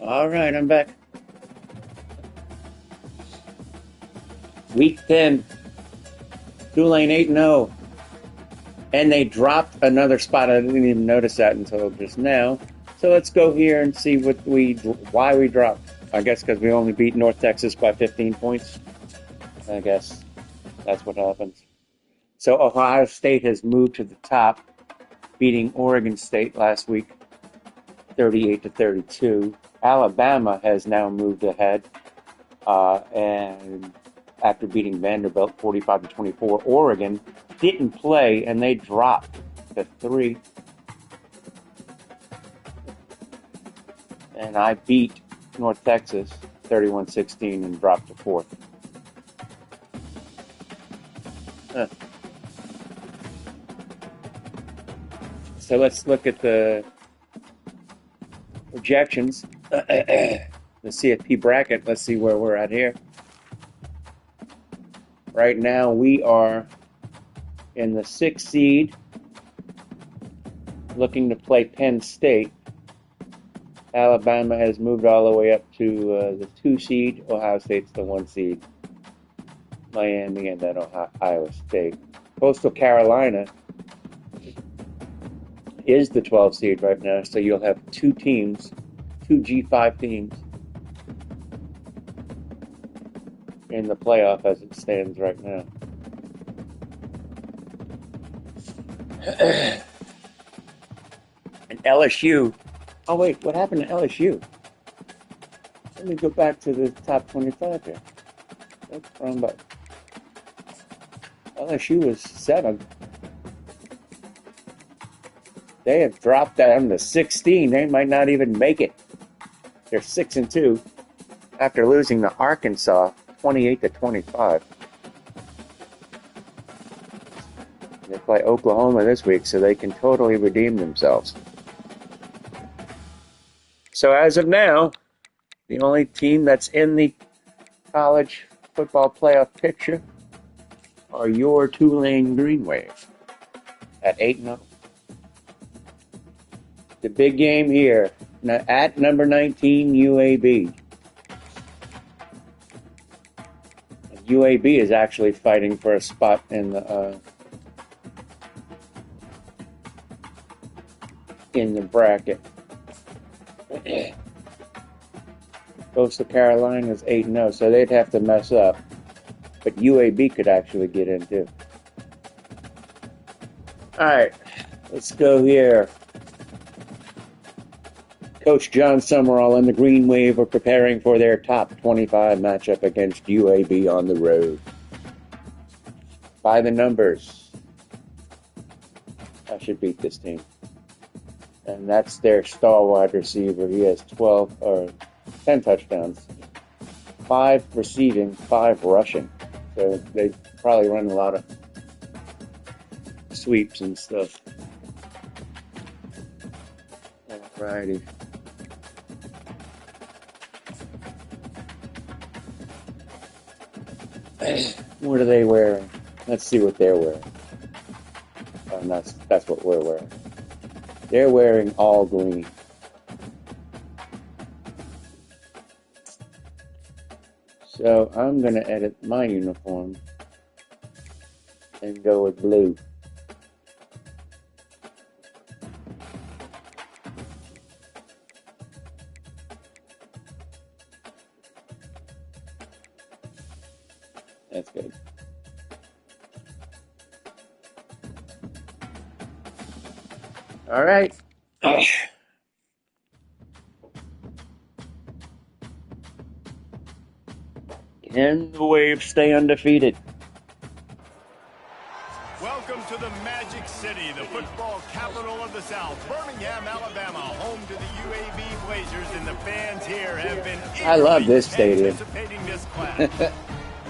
All right, I'm back. Week 10, Tulane 8-0. And they dropped another spot. I didn't even notice that until just now. So let's go here and see why we dropped. I guess because we only beat North Texas by 15 points. I guess that's what happens. So Ohio State has moved to the top, beating Oregon State last week, 38-32. Alabama has now moved ahead, and after beating Vanderbilt 45-24, Oregon didn't play and they dropped to 3. And I beat North Texas 31-16 and dropped to 4th. So let's look at the projections. The CFP bracket. Let's see where we're at here. Right now we are in the 6th seed, looking to play Penn State. Alabama has moved all the way up to the 2 seed. Ohio State's the 1 seed. Miami and then Iowa State. Coastal Carolina is the 12 seed right now, so you'll have 2 teams, 2 G5 teams in the playoff as it stands right now. And LSU. Oh wait, what happened to LSU? Let me go back to the top 25 here. That's wrong button. LSU was 7. They have dropped down to 16. They might not even make it. They're 6-2 after losing to Arkansas 28-25. They play Oklahoma this week, so they can totally redeem themselves. So as of now, the only team that's in the college football playoff picture are your Tulane Green Wave at 8-0. The big game here at number 19, UAB. UAB is actually fighting for a spot in the bracket. Coastal Carolina is 8-0, so they'd have to mess up. But UAB could actually get in too. All right, let's go here. Coach John Summerall and the Green Wave are preparing for their top 25 matchup against UAB on the road. By the numbers, I should beat this team. And that's their star wide receiver. He has 10 touchdowns, 5 receiving, 5 rushing. So they probably run a lot of sweeps and stuff. Alrighty. What are they wearing? Let's see what they're wearing. And that's what we're wearing. They're wearing all green. So I'm going to edit my uniform and go with blue. That's good. All right. Can the Wave stay undefeated? Welcome to the Magic City, the football capital of the South, Birmingham, Alabama, home to the UAB Blazers, and the fans here have been I love this stadium. Anticipating this clash.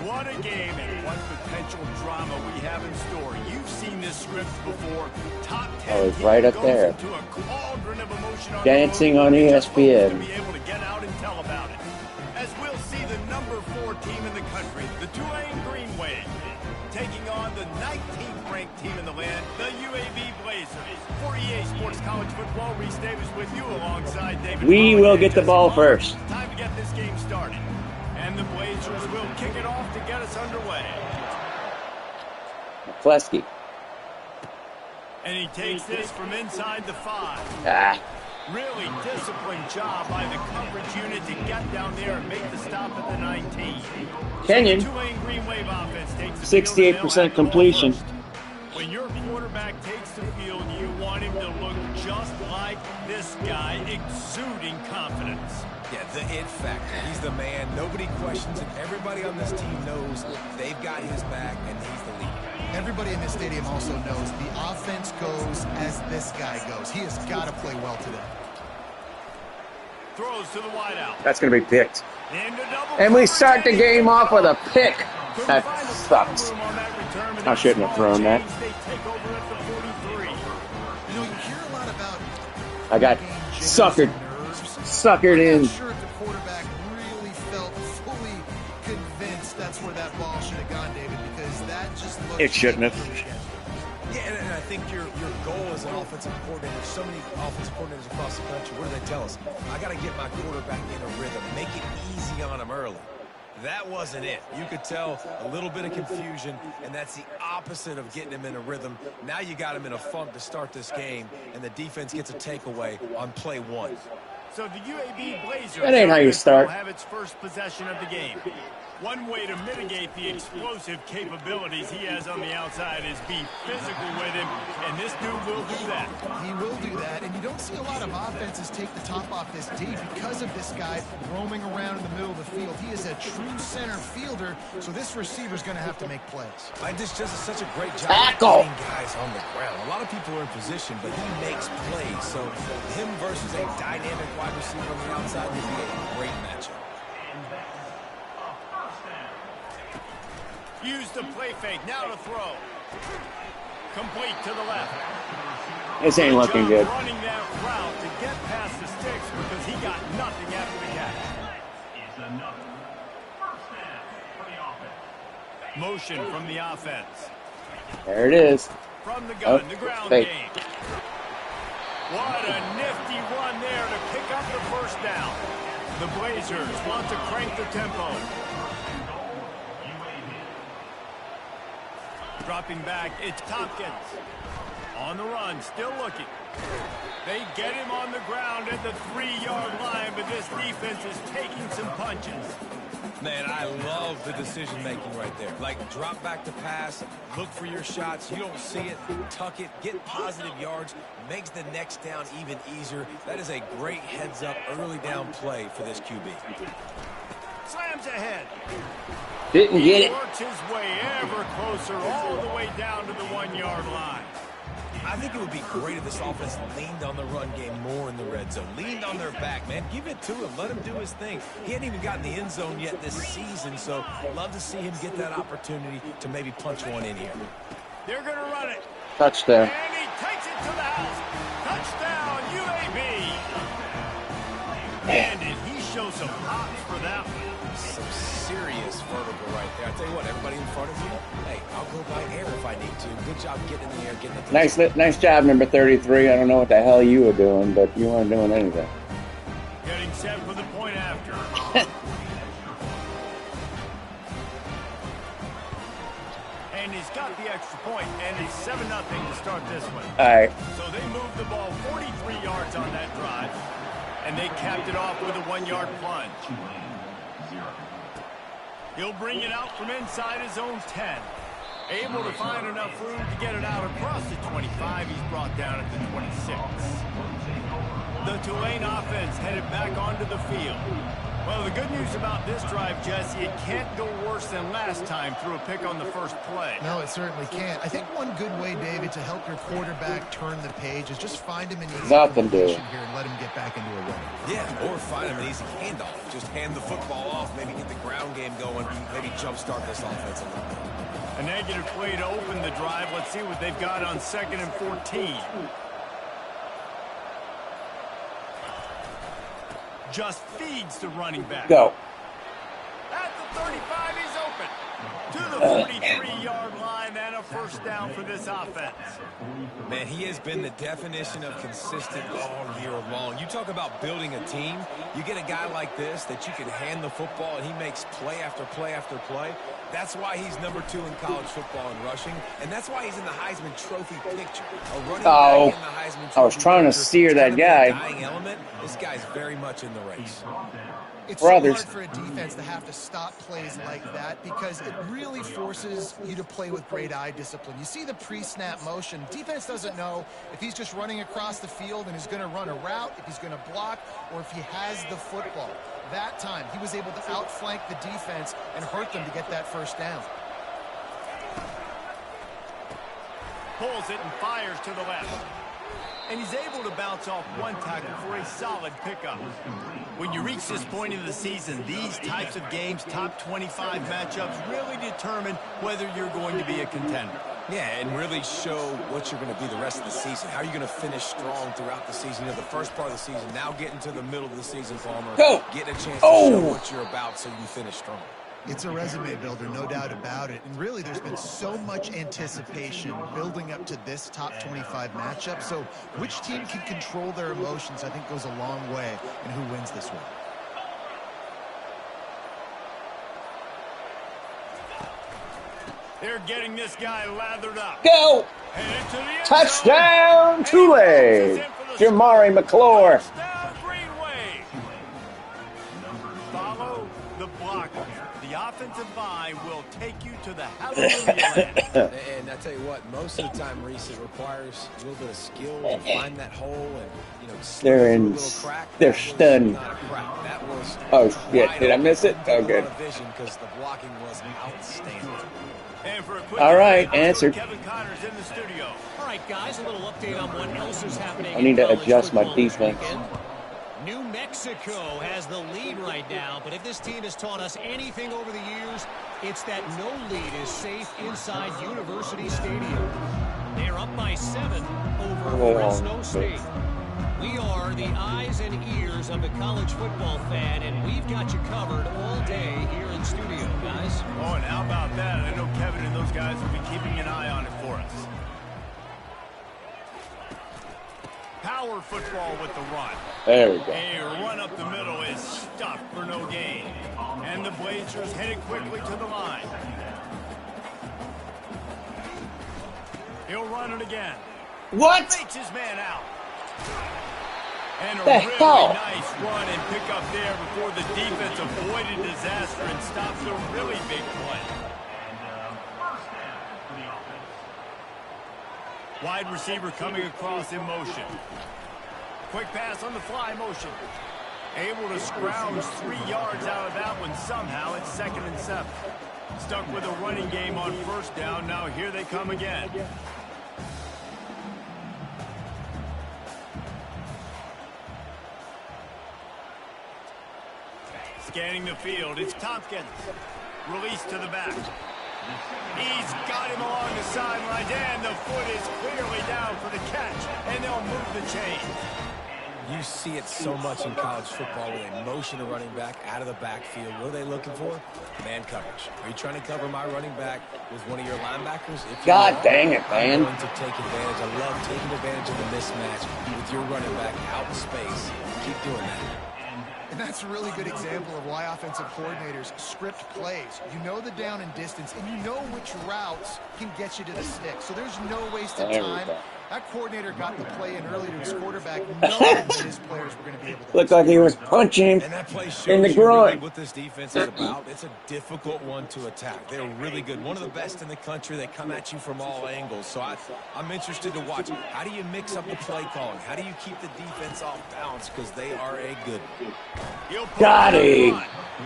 What a game and what potential drama we have in store. You've seen this script before. Top 10 I was right up there. Dancing on ESPN. To be able to get out and tell about it. As we'll see the number number 4 team in the country, the Tulane Green Wave, taking on the 19th ranked team in the land, the UAB Blazers. For EA Sports College Football, Reese Davis with you alongside David. We will get the ball first. Time to get this game started. And the Blazers will kick it off to get us underway. Plesky. And he takes this from inside the 5. Ah. Really disciplined job by the coverage unit to get down there and make the stop at the 19. Kenyon. Tulane Green Wave offense takes the 68% completion. When your quarterback takes the field, you want him to look just like this guy, exuding confidence. Yeah, the it factor. He's the man. Nobody questions it. Everybody on this team knows they've got his back, and he's the leader. Everybody in this stadium also knows the offense goes as this guy goes. He has got to play well today. Throws to the wideout. That's going to be picked. And we start the game off with a pick. That sucks. I shouldn't have thrown that. You know, you hear a lot about I got suckered in. I'm not sure if the quarterback really felt fully convinced that's where that ball should have gone, David, because that just looked... It shouldn't have. Yeah, and I think your goal as an offensive coordinator, so many offensive coordinators across the country, what do they tell us? I got to get my quarterback in a rhythm, make it easy on him early. That wasn't it. You could tell a little bit of confusion, and that's the opposite of getting him in a rhythm. Now you got him in a funk to start this game, and the defense gets a takeaway on play 1. So the UAB Blazers That ain't how you start. will have its first possession of the game. One way to mitigate the explosive capabilities he has on the outside is be physical with him, and this dude will do that. He will do that, and you don't see a lot of offenses take the top off this D because of this guy roaming around in the middle of the field. He is a true center fielder, so this receiver's going to have to make plays. This just is such a great job Tackle. of getting guys on the ground. A lot of people are in position, but he makes plays. So him versus a dynamic wide receiver on the outside would be a great matchup. Use the play fake, now to throw. Complete to the left. This ain't looking good. Running that route to get past the sticks because he got nothing after the catch. Motion from the offense. There it is. From the gun, the ground fake. game. What a nifty run there to pick up the first down. The Blazers want to crank the tempo. Dropping back, it's Tompkins. On the run, still looking. They get him on the ground at the 3-yard line, but this defense is taking some punches. Man, I love the decision-making right there. Like, drop back to pass, look for your shots. You don't see it, tuck it, get positive yards, makes the next down even easier. That is a great heads-up early down play for this QB. Slams ahead. Didn't get it. He works his way ever closer, all the way down to the 1-yard line. I think it would be great if this offense leaned on the run game more in the red zone. Leaned on their back, man. Give it to him. Let him do his thing. He hadn't even gotten the end zone yet this season, so love to see him get that opportunity to maybe punch one in here. They're going to run it. Touchdown. And he takes it to the house. Touchdown, UAB. And did he show some hops for that one? Some serious vertical right there. I tell you what, everybody in front of you, hey, I'll go by air if I need to. Good job getting in the air, getting the Nice job, number 33. I don't know what the hell you were doing, but you weren't doing anything. Getting set for the point after. And he's got the extra point, and it's 7-0 to start this one. All right. So they moved the ball 43 yards on that drive, and they capped it off with a 1-yard plunge. He'll bring it out from inside his own 10. Able to find enough room to get it out across the 25. He's brought down at the 26. The Tulane offense headed back onto the field. Well, the good news about this drive, Jesse, it can't go worse than last time through a pick on the first play. No, it certainly can't. I think one good way, David, to help your quarterback turn the page is just find him an easy position here and let him get back into a run. Yeah, or find him an easy handoff. Just hand the football off, maybe get the ground game going, maybe jumpstart this offense a little bit. A negative play to open the drive. Let's see what they've got on 2nd and 14. Just feeds the running back. Go. At the 35, he's open. To the 43-yard line and a first down for this offense. Man, he has been the definition of consistent all year long. You talk about building a team. You get a guy like this that you can hand the football and he makes play after play after play. That's why he's number 2 in college football in rushing, and that's why he's in the Heisman Trophy picture. A running back in the Heisman Trophy I was trying to sear that guy. Dying element. This guy's very much in the race. It's so hard for a defense to have to stop plays like that because it really forces you to play with great eye discipline. You see the pre-snap motion. Defense doesn't know if he's just running across the field and is going to run a route, if he's going to block, or if he has the football. That time, he was able to outflank the defense and hurt them to get that first down. Pulls it and fires to the left. And he's able to bounce off one tackle for a solid pickup. When you reach this point in the season, these types of games, top 25 matchups, really determine whether you're going to be a contender. Yeah, and really show what you're going to be the rest of the season. How are you going to finish strong throughout the season? You know, the first part of the season, now getting to the middle of the season, Palmer. Getting a chance to show what you're about so you can finish strong. It's a resume builder, no doubt about it. And really, there's been so much anticipation building up to this top 25 matchup. So which team can control their emotions, I think, goes a long way in who wins this one. They're getting this guy lathered up. Go! Touchdown, Tulane! Jamari McClure. Touchdown, Greenway. Follow the blocker. The offensive line will take you to the hallelujah land. And I tell you what, most of the time, Reese, it requires a little bit of skill to find that hole and, you know, they're in. They're stunned. Oh shit! Did I miss it? Oh, good. Because the blocking was outstanding. And for a quick All right, answered. Kevin Connor's in the studio. All right, guys, a little update on what else is happening. I need to adjust my defense. New Mexico has the lead right now, but if this team has taught us anything over the years, it's that no lead is safe inside University Stadium. They're up by 7 over Fresno State. We are the eyes and ears of the college football fan, and we've got you covered all day here in studio, guys. Oh, and how about that? I know Kevin and those guys will be keeping an eye on it for us. Power football with the run. There we go. A run up the middle is stuffed for no gain. And the Blazers headed quickly to the line. He'll run it again. What? Fakes his man out. And a The really hell? nice run and pick up there before the defense avoided disaster and stops a really big play. Wide receiver coming across in motion. Quick pass on the fly motion. Able to scrounge 3 yards out of that one somehow. It's 2nd and 7. Stuck with a running game on first down. Now here they come again. Scanning the field. It's Tompkins. Release to the back. He's got him along the sidelines, and the foot is clearly down for the catch, and they'll move the chain. You see it so much in college football with a motion a running back out of the backfield. What are they looking for? Man coverage. Are you trying to cover my running back with one of your linebackers? If God dang it, man. I'm going to take advantage. I love taking advantage of the mismatch with your running back out in space. Keep doing that. And that's a really good example of why offensive coordinators script plays. You know the down and distance, and you know which routes can get you to the stick. So there's no wasted time. That coordinator got the play in early to his quarterback, knowing that his players were going to be able to. Looked like he was punching him in the groin. What this defense is about. It's a difficult one to attack. They're really good. One of the best in the country. They come at you from all angles. So I'm interested to watch. How do you mix up the play calling? How do you keep the defense off balance? Because they are a good one. Got him.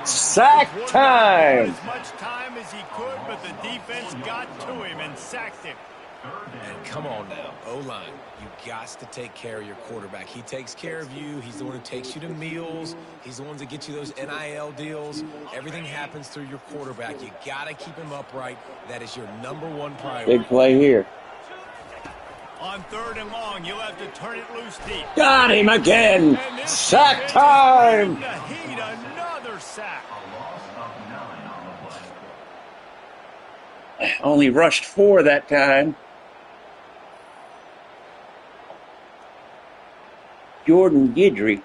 Sack time. As much time as he could, but the defense got to him and sacked him. And come on now, O-line, you got to take care of your quarterback. He takes care of you. He's the one who takes you to meals. He's the one that gets you those NIL deals. Everything happens through your quarterback. You got to keep him upright. That is your #1 priority. Big play here. On 3rd and long, you'll have to turn it loose deep. Got him again. Sack time. The heat, another sack. Only rushed 4 that time. Jordan Guidry.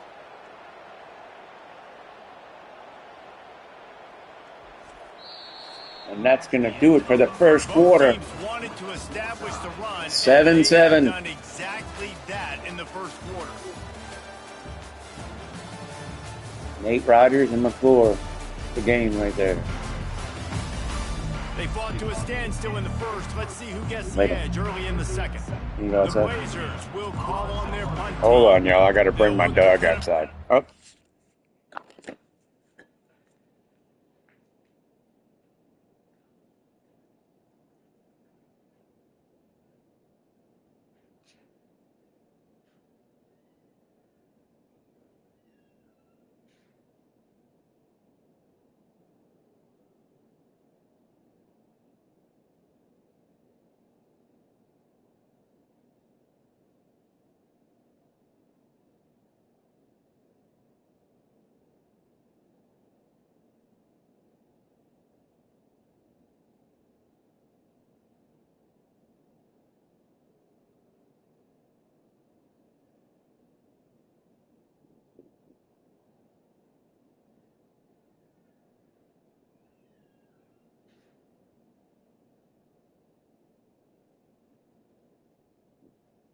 And that's going to do it for the first quarter. 7-7. Done exactly that in the first quarter. Nate Rogers and McClure. The game right there. They fought to a standstill in the first. Let's see who gets the Later. edge early in the second. You know The what's up? Blazers will call on their punt team. Hold on, y'all. I got to bring my dog outside. Oh.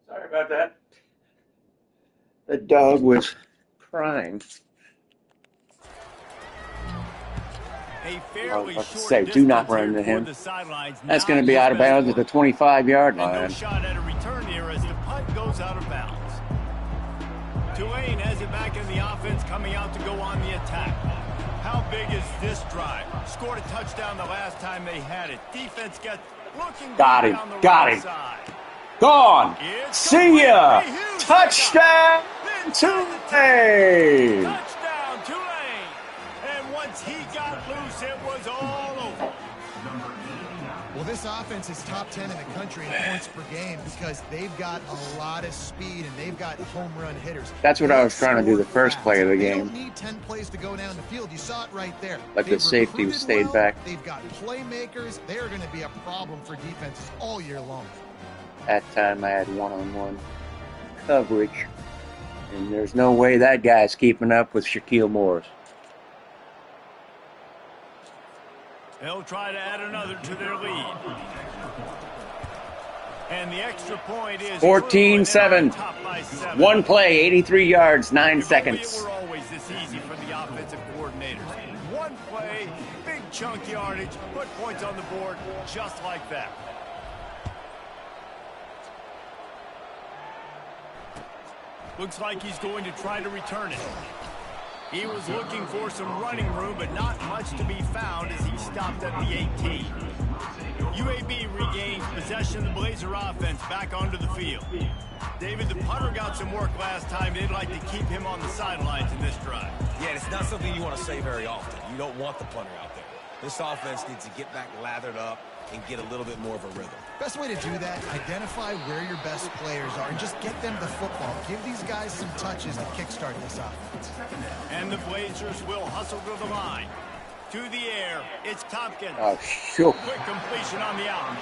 Sorry about that. The dog was crying. A I fairly was about to short say, do not distance run here to him. toward the sidelines. That's Not going to be his out of best bounds at the work. 25-yard And no line. shot at a return here as the punt goes out of bounds. Tulane has it back in the offense, coming out to go on the attack. How big is this drive? Scored a touchdown the last time they had it. Defense gets looking Got good him. down the Got right him. side. Gone. It's See ya. complete. A huge Touchdown, Tulane. Touchdown, Tulane. And once he got loose, it was all over. Well, this offense is top 10 in the country in points per game because they've got a lot of speed and they've got home run hitters. That's what I was trying to do the first play of the They game. don't need 10 plays to go down the field. You saw it right there. Like the They've safety recruited stayed well. back. They've got playmakers. They are going to be a problem for defenses all year long. That time I had one-on-one coverage. And there's no way that guy's keeping up with Shaquille Moore's. They'll try to add another to their lead. And the extra point is 14-7. top by 7. One play, 83 yards, 9 If seconds. only it were always this easy for the offensive coordinators. One play, big chunk yardage, put points on the board just like that. Looks like he's going to try to return it. He was looking for some running room, but not much to be found as he stopped at the 18. UAB regains possession of the Blazer offense back onto the field. David, the punter got some work last time. They'd like to keep him on the sidelines in this drive. Yeah, it's not something you want to say very often. You don't want the punter out there. This offense needs to get back lathered up and get a little bit more of a rhythm. Best way to do that, identify where your best players are and just get them the football. Give these guys some touches to kickstart this offense. And the Blazers will hustle to the line. To the air, it's Tompkins. Oh, sure. Quick completion on the out.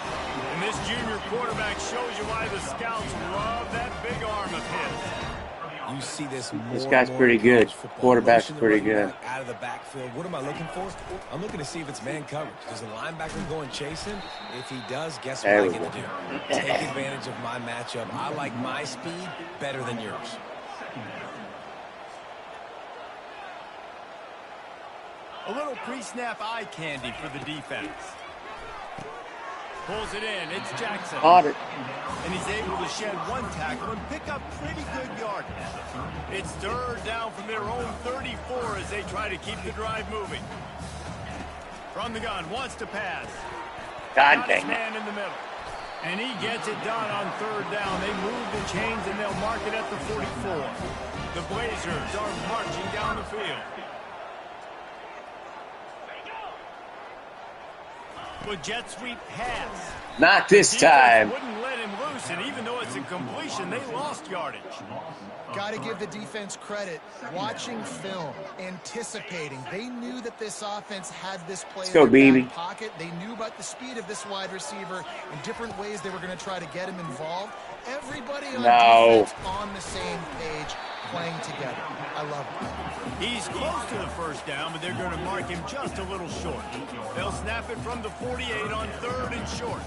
And this junior quarterback shows you why the scouts love that big arm of his. You see this more This guy's and more pretty in good. college football. Quarterback's Motion the pretty running good. back out of the backfield. What am I looking for? I'm looking to see if it's man coverage. Does the linebacker go and chase him? If he does, guess what There I we get go. to do? Take advantage of my matchup. I like my speed better than yours. A little pre-snap eye candy for the defense. Pulls it in. It's Jackson. Caught it. And he's able to shed one tackle and pick up pretty good yardage. It's third down from their own 34 as they try to keep the drive moving. From the gun, wants to pass. God Got his dang it. man in the middle. And he gets it done on third down. They move the chains and they'll mark it at the 44. The Blazers are marching down the field. With jet sweep pass. Not this Defense time. wouldn't let him loose, and even though it's a completion, they lost yardage. Got to give the defense credit. Watching film, anticipating. They knew that this offense had this play in their back pocket. They knew about the speed of this wide receiver and different ways they were going to try to get him involved. Everybody on defense on the same page, playing together. I love it. He's close to the first down, but they're going to mark him just a little short. They'll snap it from the 48 on 3rd and short.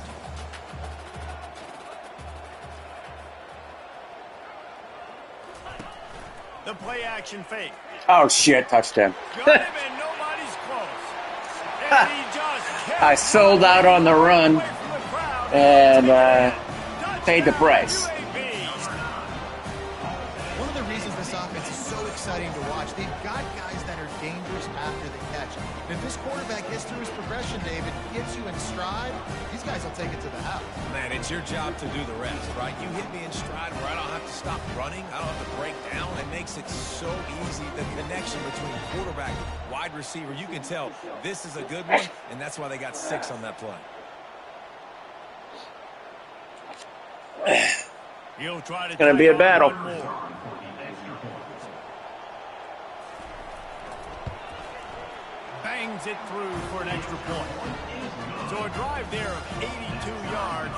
The play action fake. Oh, shit. Touchdown. Got him and nobody's close. And he just I sold out on the run and paid the price. One of the reasons this offense is so exciting to watch, they've got guys that are dangerous after the catch. And if this quarterback gets through his progression, David, gets you in stride, these guys will take it to the house. Man, it's your job to do the rest, right? You hit me in stride where I don't have to stop running. I don't have to break down. It makes it so easy. The connection between quarterback, wide receiver, you can tell this is a good one, and that's why they got 6 on that play. He'll try to It's going to be a battle. Bangs it through for an extra point. So a drive there of 82 yards.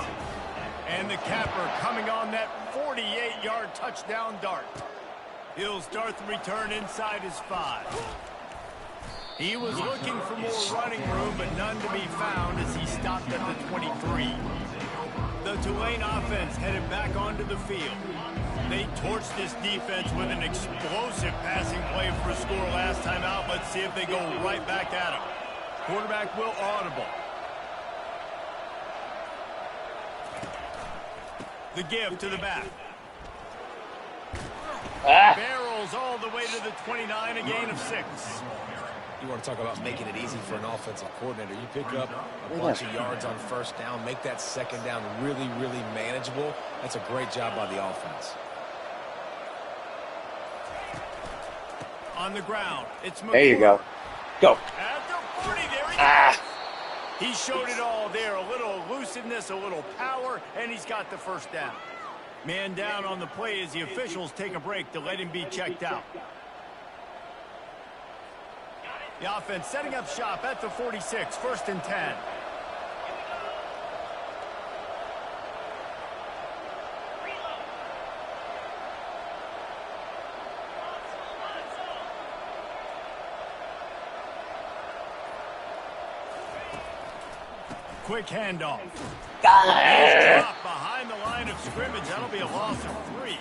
And the capper coming on that 48-yard touchdown dart. He'll start the return inside his 5. He was looking for more running room, but none to be found as he stopped at the 23. The Tulane offense headed back onto the field. They torched this defense with an explosive passing play for a score last time out. Let's see if they go right back at him. Quarterback will audible. The give to the back. Barrels all the way to the 29, a gain of 6. You want to talk about making it easy for an offensive coordinator. You pick up a bunch of yards on first down, make that second down really, really manageable. That's a great job by the offense. On the ground, it's McCoy. There you go. Go. At the 40, there he goes. He showed it all there. A little elusiveness, a little power, and he's got the first down. Man down on the play as the officials take a break to let him be checked out. The offense setting up shop at the 46, 1st and 10. Quick handoff. Drop behind the line of scrimmage. That'll be a loss of 3.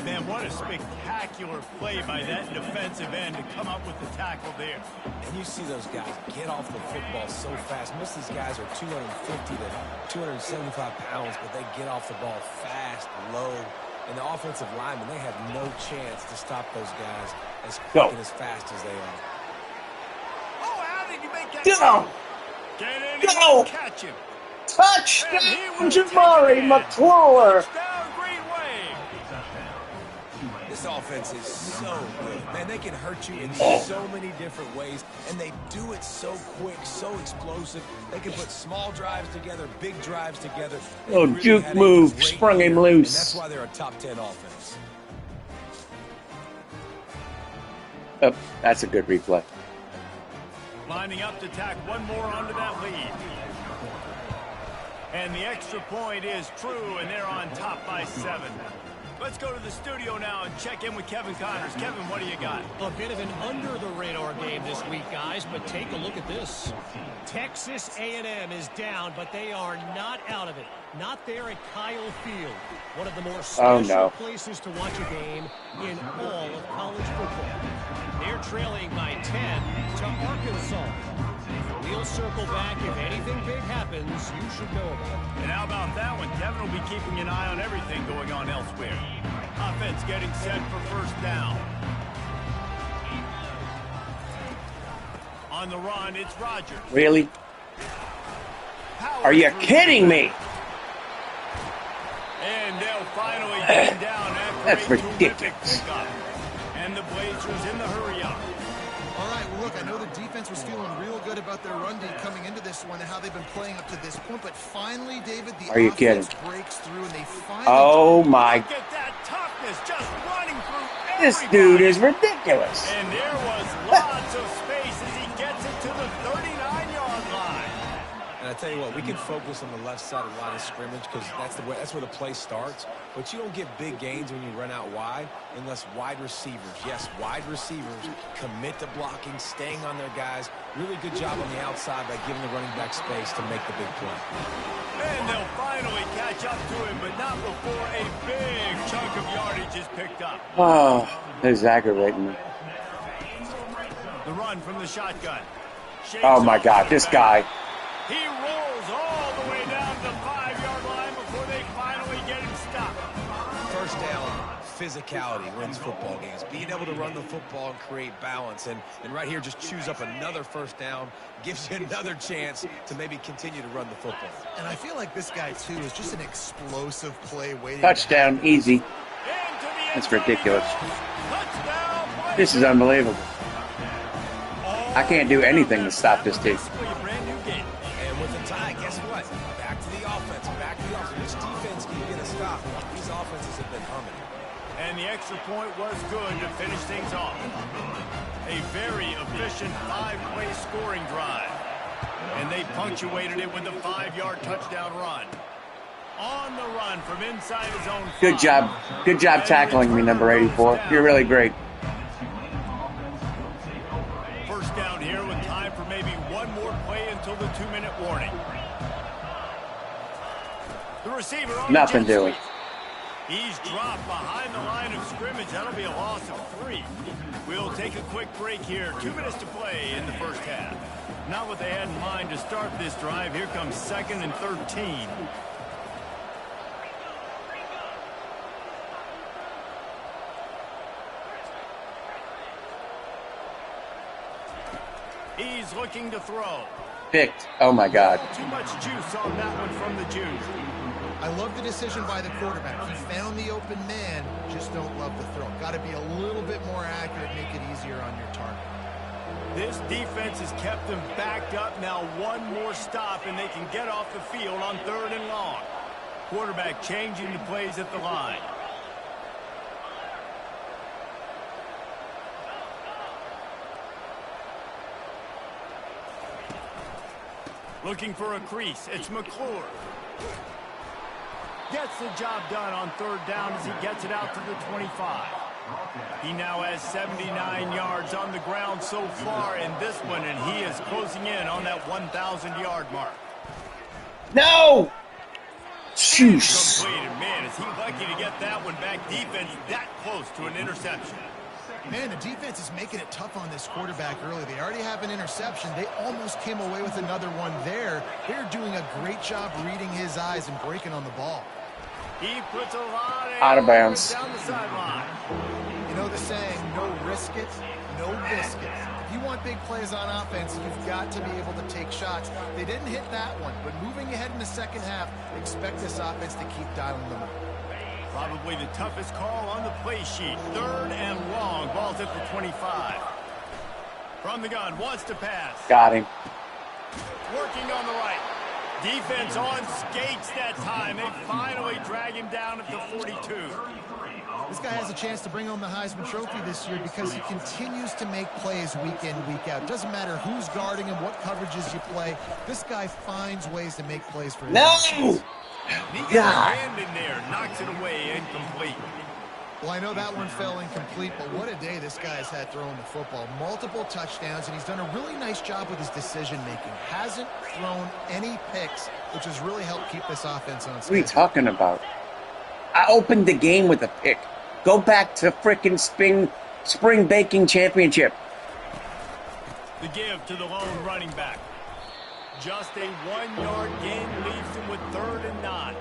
Man, what a spectacular play by that defensive end to come up with the tackle there. And you see those guys get off the football so fast. Most of these guys are 250 to 275 pounds, but they get off the ball fast, low. And the offensive linemen, they have no chance to stop those guys as quick and as fast as they are. Oh, how did you make that? Go! Get in Go! and catch him. Touchdown, Jamari McClure. Touchdown, Green Wave. This offense is so good. Man, they can hurt you in so many different ways, and they do it so quick, so explosive. They can put small drives together, big drives together. Oh, really juke move, sprung him loose. And that's why they're a top 10 offense. Oh, that's a good replay. Lining up to tack one more onto that lead. And the extra point is true, and they're on top by 7. Let's go to the studio now and check in with Kevin Connors. Kevin, what do you got? A bit of an under-the-radar game this week, guys, but take a look at this. Texas A&M is down, but they are not out of it. Not there at Kyle Field, one of the more special places to watch a game in all of college football. They're trailing by 10 to Arkansas. We'll circle back. If anything big happens, you should know about it. And how about that one? Kevin will be keeping an eye on everything going on elsewhere. Offense getting set for first down. On the run, it's Rodgers. Really? Are you kidding me? And they'll finally get him down after That's a ridiculous. terrific pickup. And the Blazers in the hurry up. All right, well, look, I know the defense defense was feeling real good about their run D coming into this one and how they've been playing up to this point. But finally, David, the offense breaks through and they finally... Oh, my... Look at that toughness just running through everybody. This dude is ridiculous. And there was lots of space as he gets it to the 39-yard line. And I tell you what, we can focus on the left side of the line of scrimmage because that's where the play starts. But you don't get big gains when you run out wide unless wide receivers, yes, wide receivers, commit to blocking, staying on their guys. Really good job on the outside by giving the running back space to make the big play. And they'll finally catch up to him, but not before a big chunk of yardage is picked up. Oh, that's aggravating me. The run from the shotgun. Oh, my God, this guy. He rolls all the way down to the 5-yard line before they finally get him stopped. First down, physicality wins football games. Being able to run the football and create balance. And right here, just choose up another first down, gives you another chance to maybe continue to run the football. And I feel like this guy, too, is just an explosive play waiting. Touchdown, easy. That's ridiculous. This is unbelievable. I can't do anything to stop this team. Guess what? Back to the offense. Back to the offense. Which defense can get a stop? These offenses have been humming. And the extra point was good to finish things off. A very efficient 5-play scoring drive. And they punctuated it with a 5-yard touchdown run. On the run from inside his own 5. Good job. Good job tackling me, number 84. You're really great. First down here with time for maybe one more play until the 2-minute warning. The receiver on nothing doing. He's dropped behind the line of scrimmage. That'll be a loss of 3. We'll take a quick break here. 2 minutes to play in the first half. Not what they had in mind to start this drive. Here comes 2nd and 13. He's looking to throw. Picked. Oh, my God. Too much juice on that one from the juice. I love the decision by the quarterback. He found the open man, just don't love the throw. Got to be a little bit more accurate, make it easier on your target. This defense has kept them backed up. Now one more stop, and they can get off the field on 3rd and long. Quarterback changing the plays at the line. Looking for a crease. It's McClure. Gets the job done on 3rd down as he gets it out to the 25. He now has 79 yards on the ground so far in this one, and he is closing in on that 1,000-yard mark. No! Jeez. Man, is he lucky to get that one back. Defense that close to an interception. Man, the defense is making it tough on this quarterback early. They already have an interception. They almost came away with another one there. They're doing a great job reading his eyes and breaking on the ball. He puts a lot out of bounds down the sideline. You know the saying, no risk it, no biscuit. If you want big plays on offense, you've got to be able to take shots. They didn't hit that one, but moving ahead in the second half, expect this offense to keep dialing them up. Probably the toughest call on the play sheet. 3rd and long. Ball's at the 25. From the gun, wants to pass. Got him. Working on the right. Defense on skates that time. They finally drag him down at the 42. This guy has a chance to bring home the Heisman Trophy this year because he continues to make plays week in, week out. Doesn't matter who's guarding him, what coverages you play. This guy finds ways to make plays for his No! He gets a hand in there, knocks it away, incomplete. Well, I know that one fell incomplete, but what a day this guy has had throwing the football. Multiple touchdowns, and he's done a really nice job with his decision-making. Hasn't thrown any picks, which has really helped keep this offense on schedule. What are you talking about? I opened the game with a pick. Go back to frickin' spring baking championship. The give to the lone running back. Just a 1-yard gain leaves him with 3rd and 9.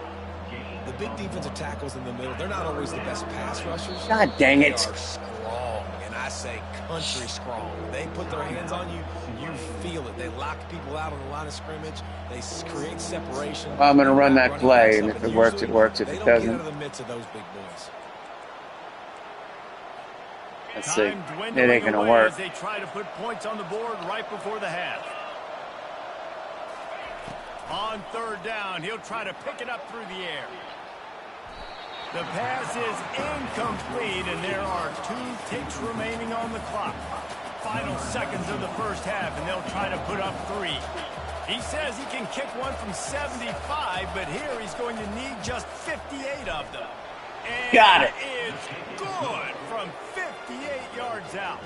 The big defensive tackles in the middle, they're not always the best pass rushers. God dang it. They are strong, and I say country strong. They put their hands on you, you feel it. They lock people out on the line of scrimmage. They create separation. Well, I'm going to run that play, and if it works, it works. If it doesn't... They don't get out of the midst of those big boys. Let's see. Time It dwindling ain't gonna away work. as they try to put points on the board right before the half. On third down, he'll try to pick it up through the air. The pass is incomplete, and there are 2 ticks remaining on the clock. Final seconds of the first half, and they'll try to put up 3. He says he can kick one from 75, but here he's going to need just 58 of them. And Got it. It's good from 58 yards out.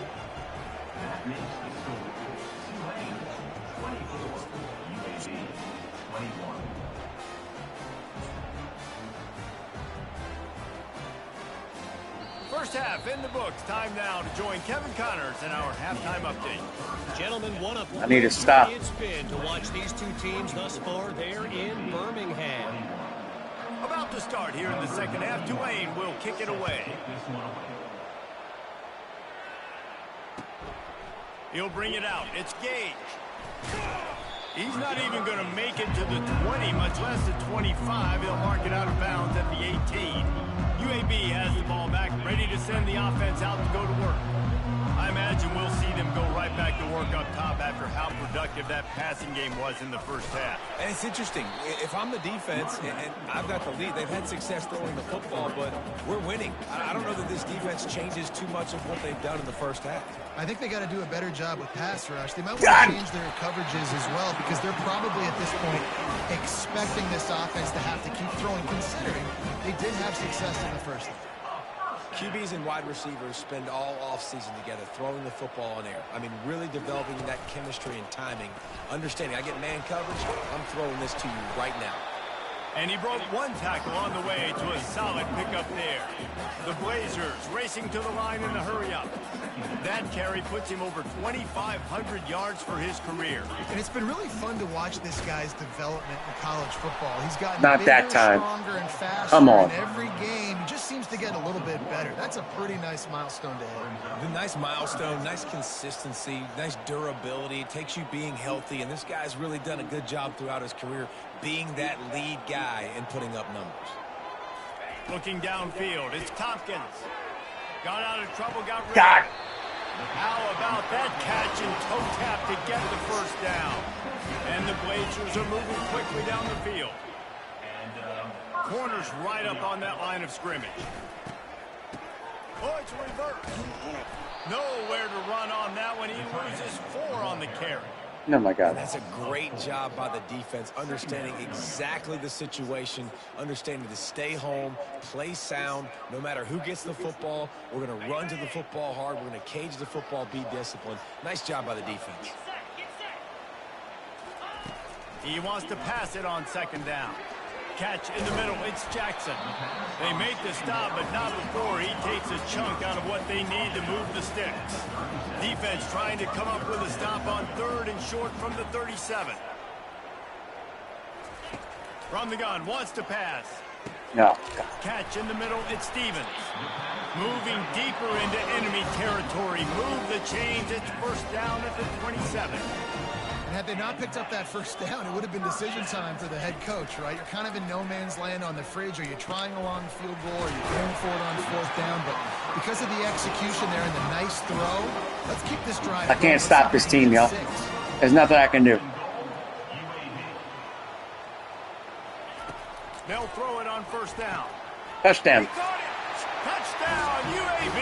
First half in the books. Time now to join Kevin Connors in our halftime update. Gentlemen, one of I need to stop. It's been to watch these 2 teams thus far. They're in Birmingham. About to start here in the second half. Tulane will kick it away. He'll bring it out. It's Gage. He's not even going to make it to the 20, much less the 25. He'll mark it out of bounds at the 18. UAB has the ball back, ready to send the offense out to go to work. I imagine we'll see them go right back to work up top after how productive that passing game was in the first half. And it's interesting. If I'm the defense and I've got the lead, they've had success throwing the football, but we're winning. I don't know that this defense changes too much of what they've done in the first half. I think they got to do a better job with pass rush. They might want to change their coverages as well because they're probably at this point expecting this offense to have to keep throwing, considering they did have success in the first half. QBs and wide receivers spend all offseason together throwing the football in air. I mean, really developing that chemistry and timing. Understanding, I get man coverage, I'm throwing this to you right now. And he broke 1 tackle on the way to a solid pickup there. The Blazers racing to the line in a hurry-up. That carry puts him over 2,500 yards for his career. And it's been really fun to watch this guy's development in college football. He's gotten Not bigger, that time. stronger, and faster. Come on. In every game, he just seems to get a little bit better. That's a pretty nice milestone to hit. The nice milestone, nice consistency, nice durability. It takes you being healthy, and this guy's really done a good job throughout his career being that lead guy and putting up numbers. Looking downfield, it's Tompkins. Got out of trouble, got rid God. of it. How about that catch and toe tap to get the first down? And the Blazers are moving quickly down the field. Corners right up on that line of scrimmage. Oh, it's a reverse. Nowhere to run on that one. He loses 4 on the carry. Oh, my God. That's a great job by the defense, understanding exactly the situation, understanding to stay home, play sound, no matter who gets the football. We're going to run to the football hard. We're going to cage the football, be disciplined. Nice job by the defense. He wants to pass it on second down. Catch in the middle, it's Jackson. They make the stop, but not before he takes a chunk out of what they need to move the sticks. Defense trying to come up with a stop on 3rd and short from the 37. From the gun, wants to pass. No. Catch in the middle, it's Stevens. Moving deeper into enemy territory. Move the chains, it's first down at the 27. And had they not picked up that first down, it would have been decision time for the head coach, right? You're kind of in no man's land on the fridge. Are you trying along the field goal? Are you going for it on 4th down? But because of the execution there and the nice throw, let's keep this drive. I can't stop this team, y'all. There's nothing I can do. They'll throw it on first down. Touchdown. He got it. Touchdown, UAB.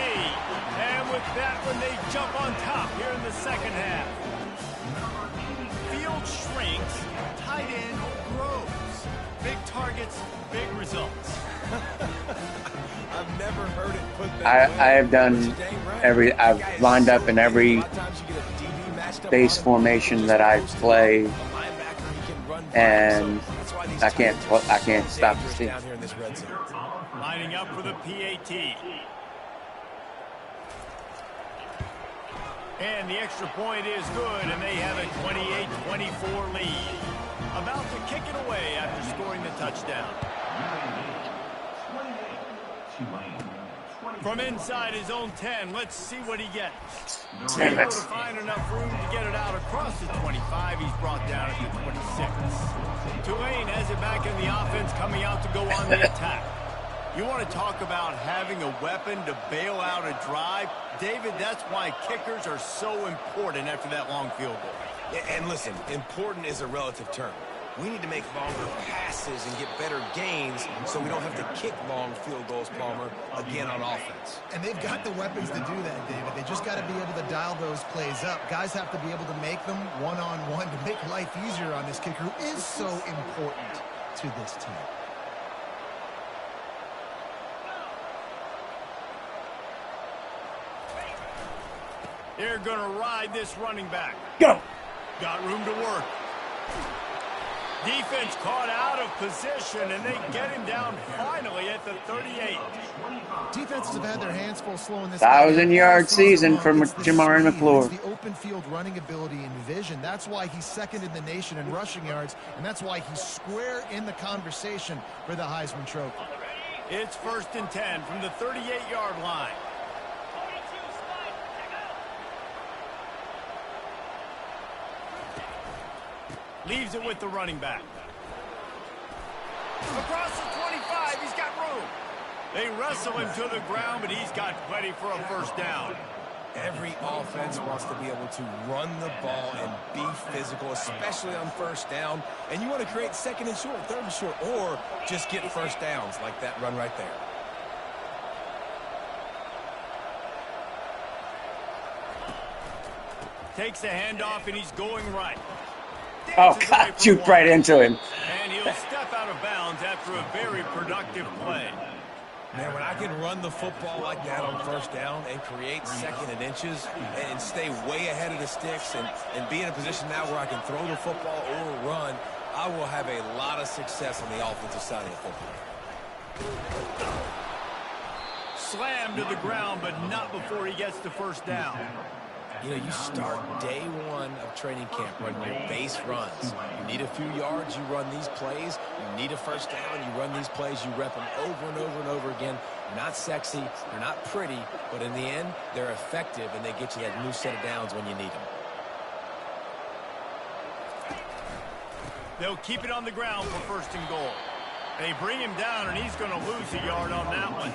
And with that one, they jump on top here in the second half. Field shrinks, tight end grows. Big targets, big results. I've never heard it put that way. I have done every, I've lined up in every base formation that I play, and I can't stop this team. Lining up for the PAT. And the extra point is good, and they have a 28-24 lead. About to kick it away after scoring the touchdown. From inside his own 10, let's see what he gets. Able to find enough room to get it out across the 25. He's brought down at the 26. Tulane has it back in the offense, coming out to go on the attack. You want to talk about having a weapon to bail out a drive? David, that's why kickers are so important after that long field goal. Yeah, and listen, important is a relative term. We need to make longer passes and get better gains so we don't have to kick long field goals, Palmer, again on offense. And they've got the weapons to do that, David. They just got to be able to dial those plays up. Guys have to be able to make them one-on-one to make life easier on this kicker who is so important to this team. They're going to ride this running back. Go! Got room to work. Defense caught out of position, and they get him down finally at the 38. Defenses have had their hands full slowing this 1,000-yard season from Jamar McClure. It's the open field running ability and vision. That's why he's second in the nation in rushing yards, and that's why he's square in the conversation for the Heisman Trophy. It's 1st and 10 from the 38-yard line. Leaves it with the running back. Across the 25, he's got room. They wrestle him to the ground, but he's got plenty for a first down. Every offense wants to be able to run the ball and be physical, especially on first down. And you want to create 2nd and short, 3rd and short, or just get first downs like that run right there. Takes the handoff, and he's going right. Oh, God, shoot right into him. And he'll step out of bounds after a very productive play. Man, when I can run the football like that on first down and create 2nd and inches and stay way ahead of the sticks and be in a position now where I can throw the football or run, I will have a lot of success on the offensive side of the football. Slammed to the ground, but not before he gets the first down. You know, you start day one of training camp running your base runs. You need a few yards, you run these plays. You need a first down, you run these plays. You rep them over and over and over again. They're not sexy, they're not pretty, but in the end, they're effective, and they get you that new set of downs when you need them. They'll keep it on the ground for 1st and goal. They bring him down, and he's going to lose a yard on that one.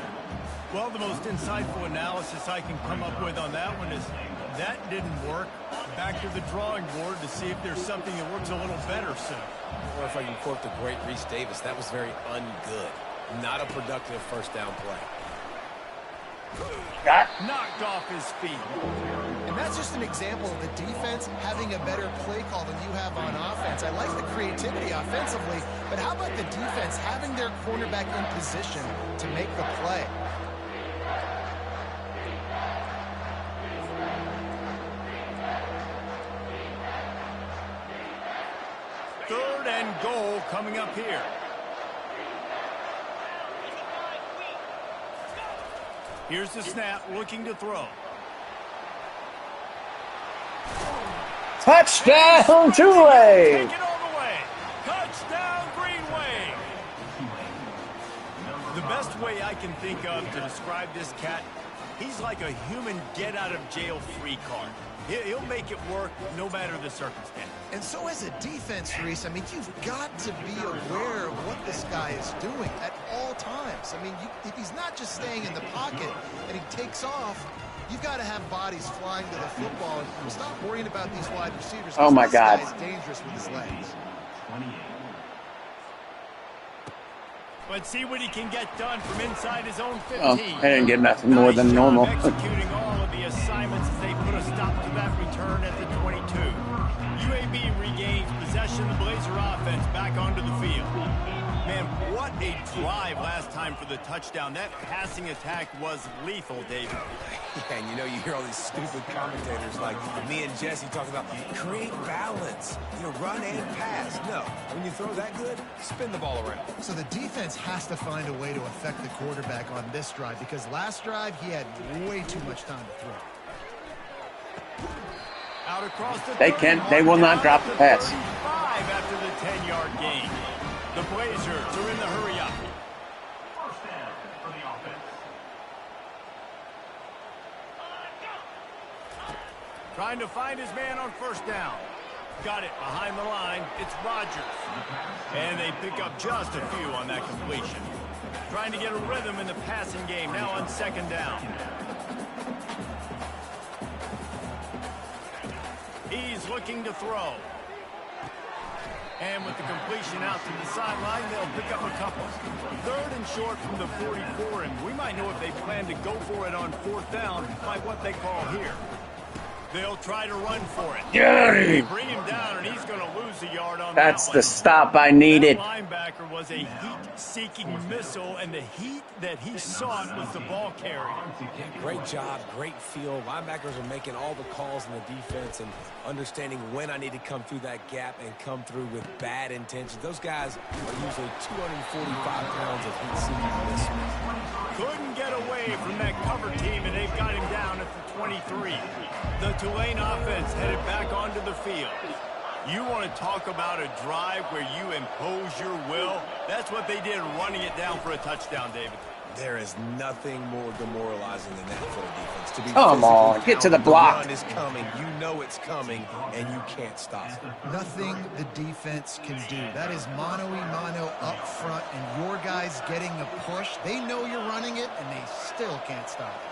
Well, the most insightful analysis I can come up with on that one is that didn't work. Back to the drawing board to see if there's something that works a little better soon. Or if I can quote the great Reese Davis, that was very ungood. Not a productive first down play. Knocked off his feet. And that's just an example of the defense having a better play call than you have on offense. I like the creativity offensively, but how about the defense having their cornerback in position to make the play? Third and goal coming up here. Here's the snap, looking to throw. Touchdown, Tulane! Take it all the way. Touchdown, Green Wave. The best way I can think of to describe this cat, he's like a human get-out-of-jail-free card. He'll make it work no matter the circumstance. And so as a defense, Reese, I mean, you've got to be aware of what this guy is doing at all times. I mean, if he's not just staying in the pocket and he takes off, you've got to have bodies flying to the football and stop worrying about these wide receivers. Oh, my God. This guy is dangerous with his legs. Let's see what he can get done from inside his own 15. Oh, I didn't get nothing more than normal. Executing all of the assignments as they put a stop to that return at the 22. UAB regains possession of the Blazer offense back onto the field. Man, what a drive last time for the touchdown. That passing attack was lethal, David. Yeah, and you know, you hear all these stupid commentators like me and Jesse talking about create balance, you know, run and pass. No, when you throw that good, spin the ball around. So the defense has to find a way to affect the quarterback on this drive because last drive he had way too much time to throw. Out across the They will not drop the pass. 35 after the 10-yard gain. The Blazers are in the hurry-up. First down for the offense. Trying to find his man on first down. Got it behind the line. It's Rodgers. And they pick up just a few on that completion. Trying to get a rhythm in the passing game now on second down. He's looking to throw. And with the completion out to the sideline, they'll pick up a couple. 3rd and short from the 44, and we might know if they plan to go for it on 4th down by what they call here. They'll try to run for it. They bring him down, and he's going to lose a yard on That's that the one. stop I needed. That linebacker was a heat-seeking missile, and the heat that he sought was the ball carrier. Yeah, great job, great feel. Linebackers are making all the calls in the defense and understanding when I need to come through that gap and come through with bad intentions. Those guys are usually 245 pounds of heat-seeking missiles. Couldn't get away from that cover team, and they've got him down at the 23. The Tulane offense headed back onto the field. You want to talk about a drive where you impose your will? That's what they did, running it down for a touchdown, David. There is nothing more demoralizing than that for a defense. To be Come on, get to the block. The run is coming. You know it's coming, and you can't stop it. Nothing the defense can do. That is mano-a-mano up front, and your guys getting a push. They know you're running it, and they still can't stop it.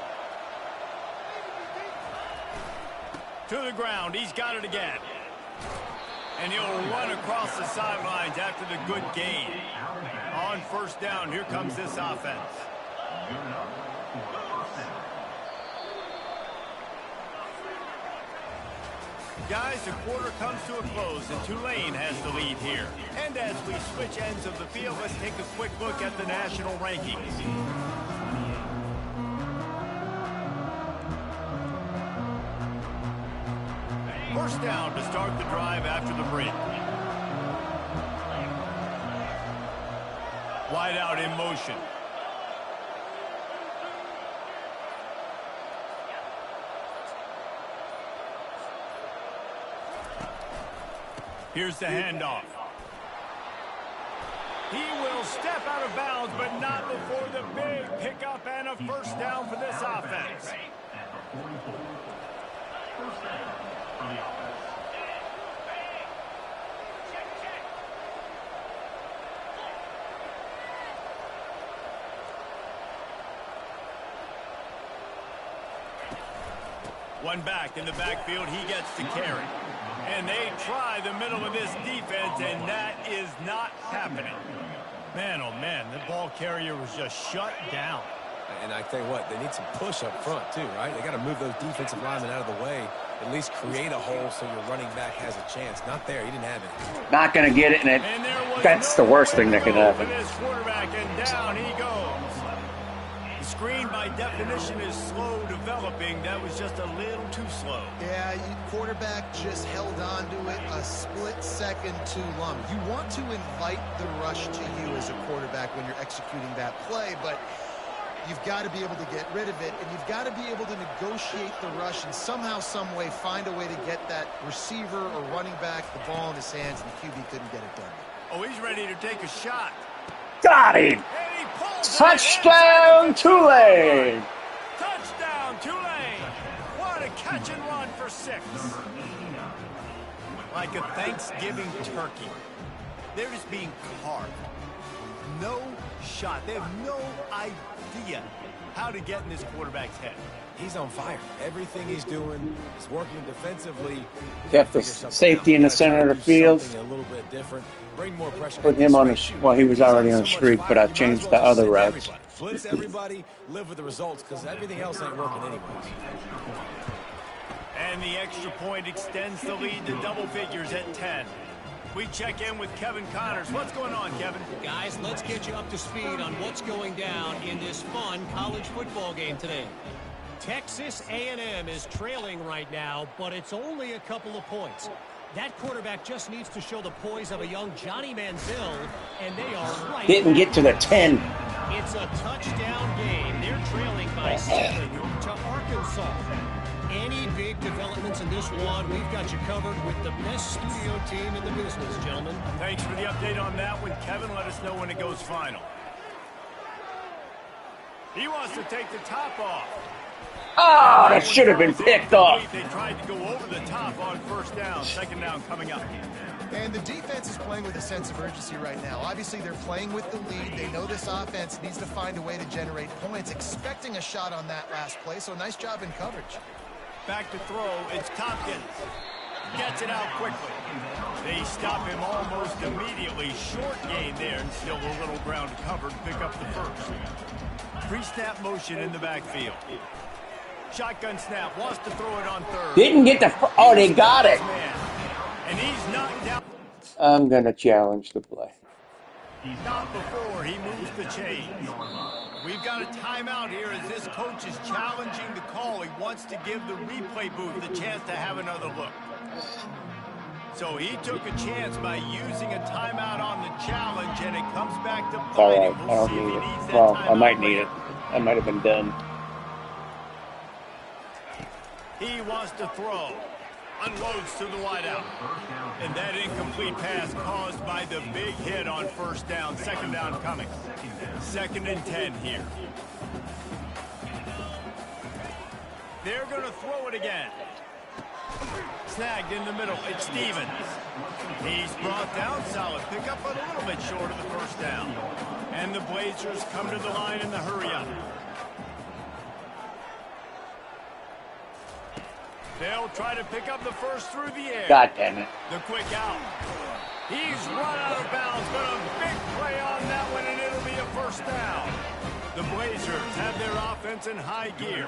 To the ground, he's got it again. And he'll run across the sidelines after the good gain. On 1st down, here comes this offense. Guys, the quarter comes to a close, and Tulane has the lead here. And as we switch ends of the field, let's take a quick look at the national rankings. First down to start the drive after the break. Wide out in motion. Here's the handoff. He will step out of bounds, but not before the big pickup and a 1st down for this offense. One back in the backfield, he gets to carry. And they try the middle of this defense, and that is not happening. Man, oh man, the ball carrier was just shut down. And I tell you what, they need some push up front too, right? They got to move those defensive linemen out of the way, at least create a hole so your running back has a chance. Not there, he didn't have it. Not going to get it, and that's the worst thing that could happen. This quarterback, and down he goes. The screen, by definition, is slow developing. That was just a little too slow. Yeah, quarterback just held on to it a split second too long. You want to invite the rush to you as a quarterback when you're executing that play, but you've got to be able to get rid of it, and you've got to be able to negotiate the rush and somehow, some way find a way to get that receiver or running back the ball in his hands, and the QB couldn't get it done. Oh, he's ready to take a shot. Got him! Touchdown, Tulane! Touchdown, Tulane! What a catch and run for 6. Like a Thanksgiving turkey. They're just being carved. No shot. They have no idea how to get in this quarterback's head. He's on fire. Everything he's doing is working defensively. Got the safety in the center of the field. A little bit different. Bring more pressure. Put him on the, well, he was already on the streak, but I changed the other routes. Blitz everybody, live with the results, because everything else ain't working anyways. And the extra point extends the lead to double figures at 10. We check in with Kevin Connors. What's going on, Kevin? Guys, let's get you up to speed on what's going down in this fun college football game today. Texas A&M is trailing right now, but it's only a couple of points. That quarterback just needs to show the poise of a young Johnny Manziel, and they are right. Didn't get to the 10. It's a touchdown game. They're trailing by 7 to Arkansas. Any big developments in this one, we've got you covered with the best studio team in the business, gentlemen. Thanks for the update on that one, Kevin. Let us know when it goes final. He wants to take the top off. Oh, that should have been picked off. They tried to go over the top on 1st down. 2nd down coming up. And the defense is playing with a sense of urgency right now. Obviously, they're playing with the lead. They know this offense needs to find a way to generate points, expecting a shot on that last play. So nice job in coverage. Back to throw. It's Tompkins. Gets it out quickly. They stop him almost immediately. Short gain there, and still a little ground covered. Pick up the first. Pre-snap motion in the backfield. Shotgun snap. Wants to throw it on third. Didn't get the... Oh, they got it. And he's knocked down. I'm going to challenge the play. Not before he moves the chains. We've got a timeout here as this coach is challenging the call. He wants to give the replay booth the chance to have another look. So he took a chance by using a timeout on the challenge, and it comes back to It's all bite right. him. I We'll don't see if need he it. needs that Well, I might timeout need later. it. I might have been dumb. He wants to throw. Unloads to the wideout. And that incomplete pass caused by the big hit on first down. Second down coming. 2nd and 10 here. They're going to throw it again. Snagged in the middle. It's Stevens. He's brought down solid. Pick up a little bit short of the first down. And the Blazers come to the line in the hurry up. They'll try to pick up the first through the air. God damn it. The quick out. He's run out of bounds, but a big play on that one, and it'll be a first down. The Blazers have their offense in high gear.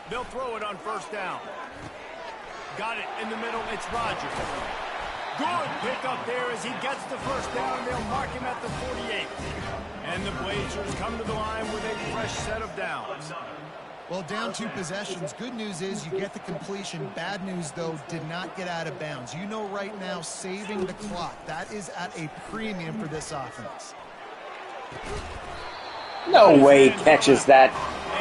They'll throw it on first down. Got it in the middle. It's Rodgers. Good pick up there as he gets the first down. They'll mark him at the 48. And the Blazers come to the line with a fresh set of downs. Well, down 2 possessions. Good news is you get the completion. Bad news, though, did not get out of bounds. You know right now, saving the clock. That is at a premium for this offense. No way he catches that.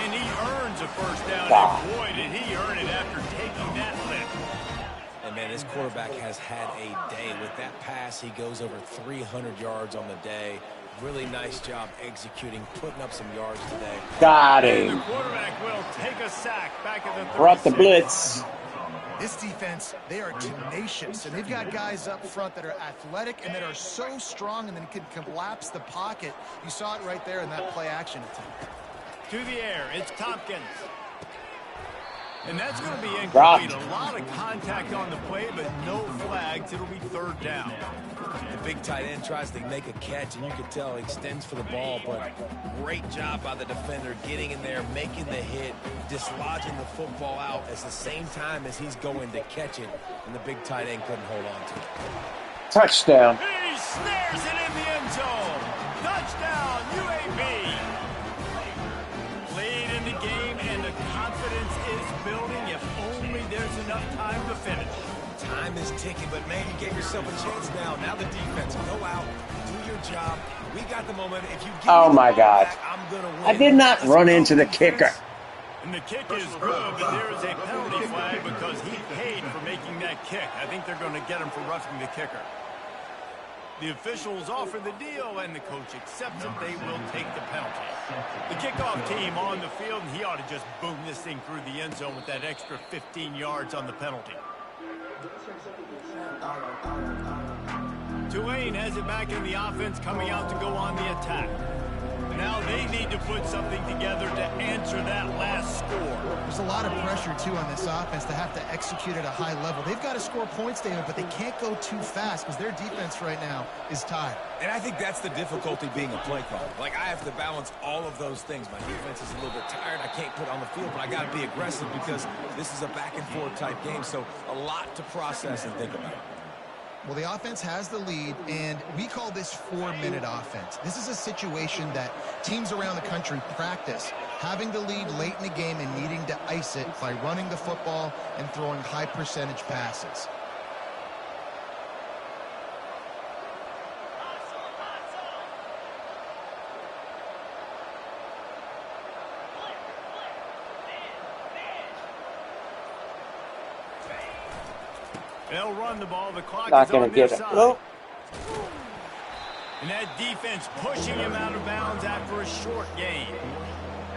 And he earns a first down. Ah. And boy, did he earn it after taking that lift. And man, this quarterback has had a day. With that pass, he goes over 300 yards on the day. Really nice job executing, putting up some yards today. Got And him. the quarterback will take a sack back at the 36. Brought the blitz. This defense, they are tenacious, and they've got guys up front that are athletic and that are so strong and then can collapse the pocket. You saw it right there in that play-action attempt. To the air, it's Tompkins. And that's going to be incomplete. Dropped. A lot of contact on the play, but no flags. It'll be third down. The big tight end tries to make a catch, and you can tell he extends for the ball, but great job by the defender getting in there, making the hit, dislodging the football out at the same time as he's going to catch it, and the big tight end couldn't hold on to it. Touchdown. He snares it in the end zone. Touchdown, UAB. Lead in the game, and the confidence is building if only there's enough time to finish. Time is ticking, but man, you gave yourself a chance now. Now the defense, go out, do your job. We got the moment. If you give Oh me the my ball God. back, I'm gonna win. I did not Let's run go into the defense. kicker. And the kick is good, but there is a penalty flag because he paid for making that kick. I think they're going to get him for roughing the kicker. The officials offer the deal, and the coach accepts it. They will take the penalty. The kickoff team on the field, and he ought to just boom this thing through the end zone with that extra 15 yards on the penalty. Tulane has it back in the offense, coming out to go on the attack. Now they need to put something together to answer that last score. There's a lot of pressure, too, on this offense to have to execute at a high level. They've got to score points, David, but they can't go too fast because their defense right now is tired. And I think that's the difficulty being a play caller. Like, I have to balance all of those things. My defense is a little bit tired. I can't put on the field, but I got to be aggressive because this is a back-and-forth type game, so a lot to process and think about. Well, the offense has the lead, and we call this 4-minute offense. This is a situation that teams around the country practice, having the lead late in the game and needing to ice it by running the football and throwing high-percentage passes. They'll run the ball. The clock Not is going on to their get it. side. Oh, And that defense pushing him out of bounds after a short gain.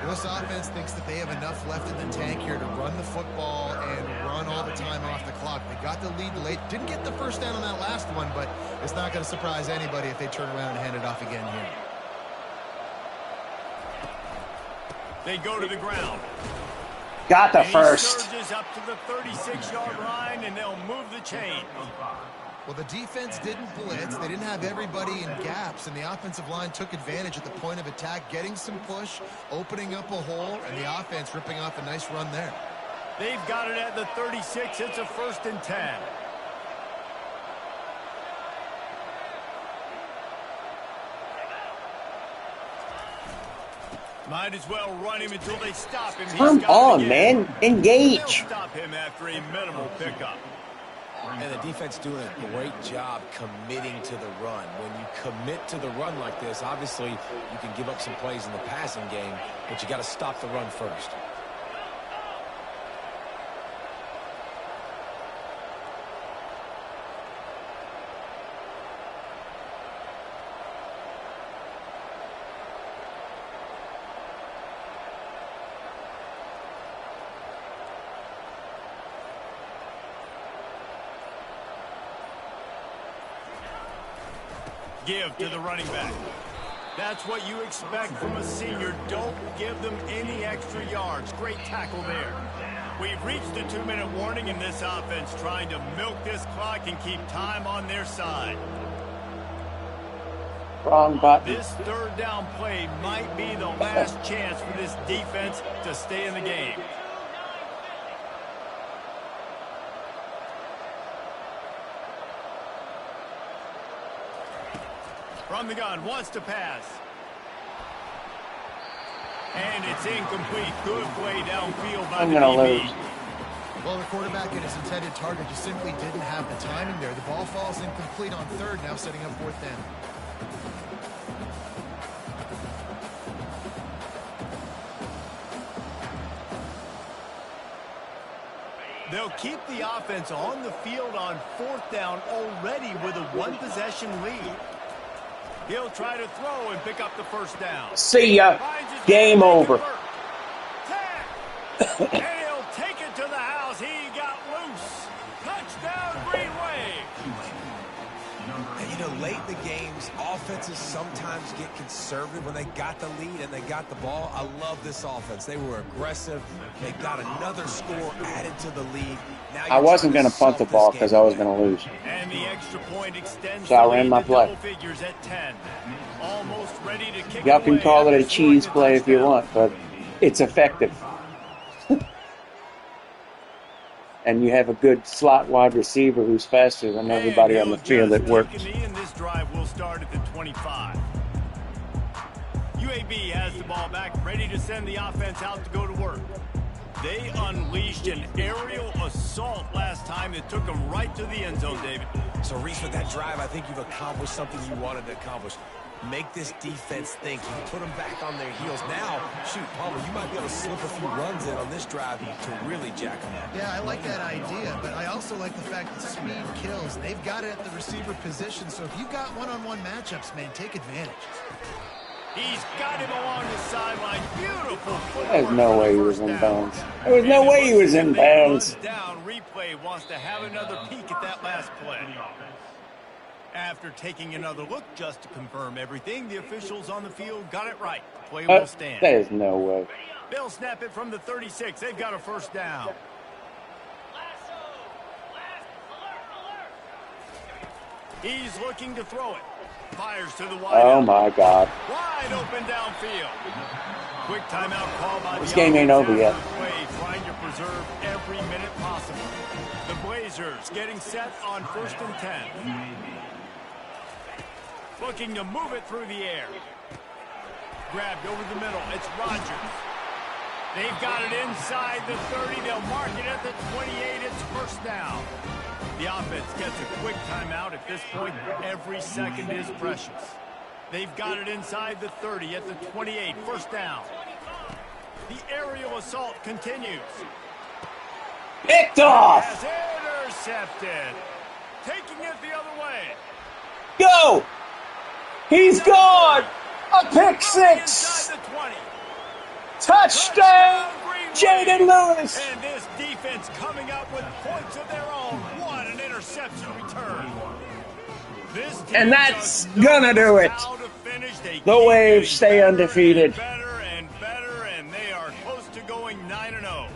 This offense thinks that they have enough left in the tank here to run the football and run all the time off the clock. They got the lead late. Didn't get the first down on that last one, but it's not going to surprise anybody if they turn around and hand it off again here. They go to the ground. Got the And he first. surges up to the 36-yard line, and they'll move the chain. Well, the defense didn't blitz. They didn't have everybody in gaps, and the offensive line took advantage at the point of attack, getting some push, opening up a hole, and the offense ripping off a nice run there. They've got it at the 36. It's a 1st and 10. Might as well run him until they stop him. Come on, man. Engage. They'll stop him after a minimal pickup. And the defense doing a great job committing to the run. When you commit to the run like this, obviously you can give up some plays in the passing game, but you got to stop the run first. Give to the running back. That's what you expect from a senior. Don't give them any extra yards. Great tackle there. We've reached the 2-minute warning in this offense, trying to milk this clock and keep time on their side. Wrong button. This 3rd down play might be the last chance for this defense to stay in the game. From the gun, wants to pass. And it's incomplete. Good play downfield by I'm the going to DB. lose. Well, the quarterback and his intended target just simply didn't have the timing there. The ball falls incomplete on 3rd, now setting up 4th down. They'll keep the offense on the field on 4th down already with a 1-possession lead. He'll try to throw and pick up the 1st down. See ya. Game over. And he'll take it to the house. He got loose. Touchdown, Green Wave. And, you know, late in the games, offenses sometimes get conservative when they got the lead and they got the ball. I love this offense. They were aggressive. They got another score added to the lead. Now I wasn't going to punt the ball because I was going to lose. And the extra point extends So I the ran lead my to play. double figures at 10. Almost ready to kick Y'all can away call it a after cheese scoring play if you touchdown. want, but it's effective. And you have a good slot wide receiver who's faster than everybody on the field that works. And this drive will start at the 25. UAB has the ball back, ready to send the offense out to go to work. They unleashed an aerial assault last time that took them right to the end zone, David. So, Reese, with that drive, I think you've accomplished something you wanted to accomplish. Make this defense think. You put them back on their heels. Now, shoot, Palmer, you might be able to slip a few runs in on this drive to really jack them up. Yeah, I like that idea, but I also like the fact that speed kills. They've got it at the receiver position, so if you've got one-on-one matchups, man, take advantage. He's got him along the sideline. Beautiful footwork. There's no way he was in bounds. There was no way he was in bounds. Down, replay wants to have another peek at that last play. After taking another look just to confirm everything, the officials on the field got it right. Play will stand. There's no way. They'll snap it from the 36. They've got a 1st down. He's looking to throw it. Fires to the wide. Oh my God. Wide open downfield. Quick timeout call by This the game ain't over yet. play, trying to preserve every minute possible. The Blazers getting set on 1st and 10. Looking to move it through the air. Grabbed over the middle. It's Rodgers. They've got it inside the 30. They'll mark it at the 28. It's 1st down. The offense gets a quick timeout. At this point, every second is precious. They've got it inside the 30 at the 28. 1st down. The aerial assault continues. Picked off. Has intercepted. Taking it the other way. Go. He's gone. A pick six. Inside the 20. Touchdown, Jaden Lewis. And this defense coming up with points of their own. What an interception return. This team And that's just knows gonna do it. how to finish. They The keep Waves getting stay better undefeated. and better, and they are close to going 9-0.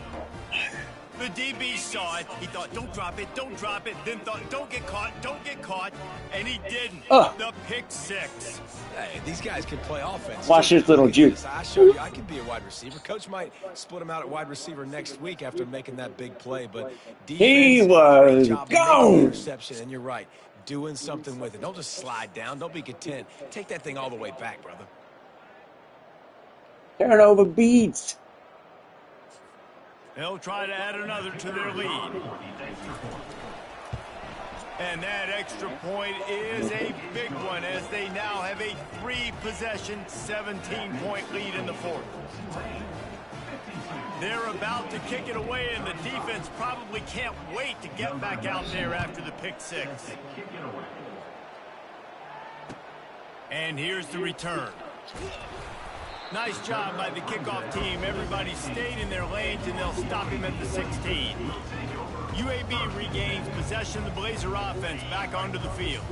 The DB saw it. He thought, don't drop it, don't drop it. Then thought, don't get caught, and he didn't. The pick six. Hey, these guys can play offense. Watch this little juke. I showed you I can be a wide receiver. Coach might split him out at wide receiver next week after making that big play, but He defense, was great job of making the gone. interception, and you're right, doing something with it. Don't just slide down. Don't be content. Take that thing all the way back, brother. Turnover beats. They'll try to add another to their lead. And that extra point is a big one as they now have a 3-possession, 17-point lead in the fourth. They're about to kick it away, and the defense probably can't wait to get back out there after the pick six. And here's the return. Nice job by the kickoff team. Everybody stayed in their lanes, and they'll stop him at the 16. UAB regains possession of the Blazer offense back onto the field.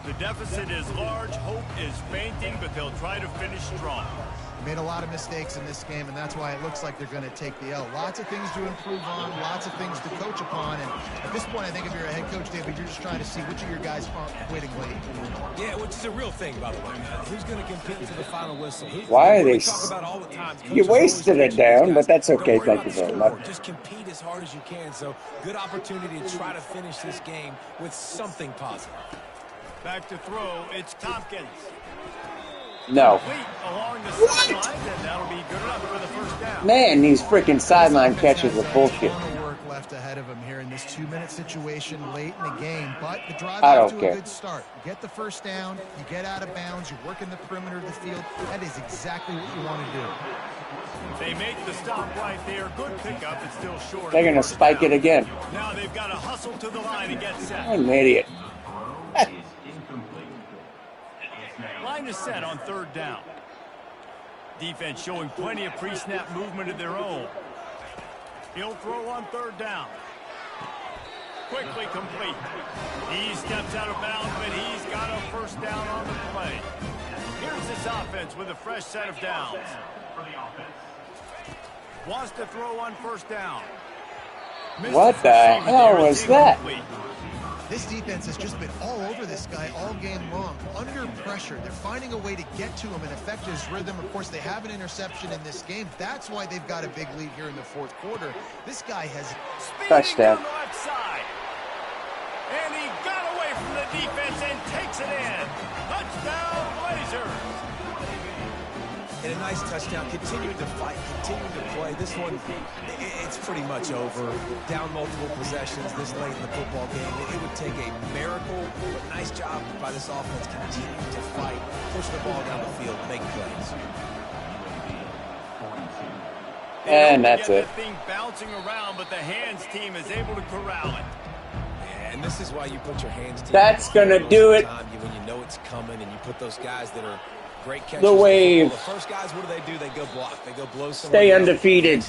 The deficit is large, hope is fainting, but they'll try to finish strong. Made a lot of mistakes in this game, and that's why it looks like they're going to take the L. Lots of things to improve on, lots of things to coach upon, and at this point, I think if you're a head coach, David, you're just trying to see which of your guys aren't quitting late. Yeah, which is a real thing, by the way. Who's going to compete to the final whistle? Why are they? We talk about all the time. You wasted it down, but that's okay. Don't worry Thank you about the very much. scoreboard. Just compete as hard as you can. So, good opportunity to try to finish this game with something positive. Back to throw, it's Tompkins. No. Along the sidelines, and that'll be good enough for the first down. Man, these freaking sideline catches are bullshit. Work left ahead of him here in this 2-minute situation late in the game, but the drive I off don't to care. a good start. You get the first down, you get out of bounds, you work in the perimeter of the field. That is exactly what you want to do. They make the stop right there. Good pickup. It's still short. They're going to spike it again. Now they've got to hustle to the line and get set. I'm an idiot. Line is set on third down. Defense showing plenty of pre-snap movement of their own. He'll throw on third down. Quickly complete. He steps out of bounds, but he's got a first down on the play. Here's this offense with a fresh set of downs. Wants to throw on first down. What the hell was that? This defense has just been all over this guy all game long. Under pressure, they're finding a way to get to him and affect his rhythm. Of course, they have an interception in this game. That's why they've got a big lead here in the fourth quarter. This guy has Touchdown. On the left side. And he got away from the defense and takes it in. Touchdown, Blazers. And a nice touchdown. Continuing to fight, continuing to play. This one, it's pretty much over. Down multiple possessions this late in the football game. It would take a miracle, but nice job by this offense continuing to fight, push the ball down the field, make plays. And that's it. That thing bouncing around, but the hands team is able to corral it. And this is why you put your hands team. That's going to do it. When you know it's coming and you put those guys that are great catchers. The Wave. The first guys, what do? They go block. They go blow someone. Stay undefeated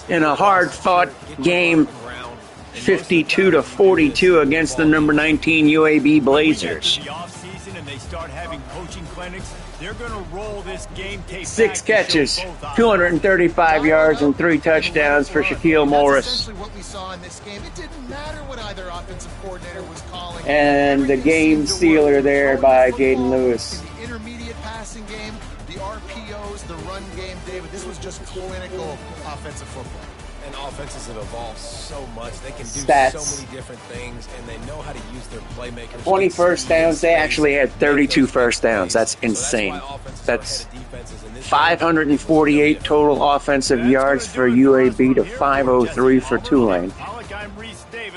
in a hard-fought game, 52-42 against the number 19 UAB Blazers. The offseason and they start having coaching clinics. They're going to roll this game tape. 6 catches, 235 yards, and 3 touchdowns for Shaquille Morris. That's essentially what we saw in this game. It didn't matter what either offensive coordinator was calling. And the game sealer there by Jaden Lewis. In the intermediate passing game, the RPOs, the run game, David, this was just clinical offensive football. And offenses have evolved so much. They can do Stats. so many different things, and they know how to use their playmakers. 20 first downs. They actually had 32 first downs. That's insane. That's 548 total offensive yards for UAB to 503 for Tulane.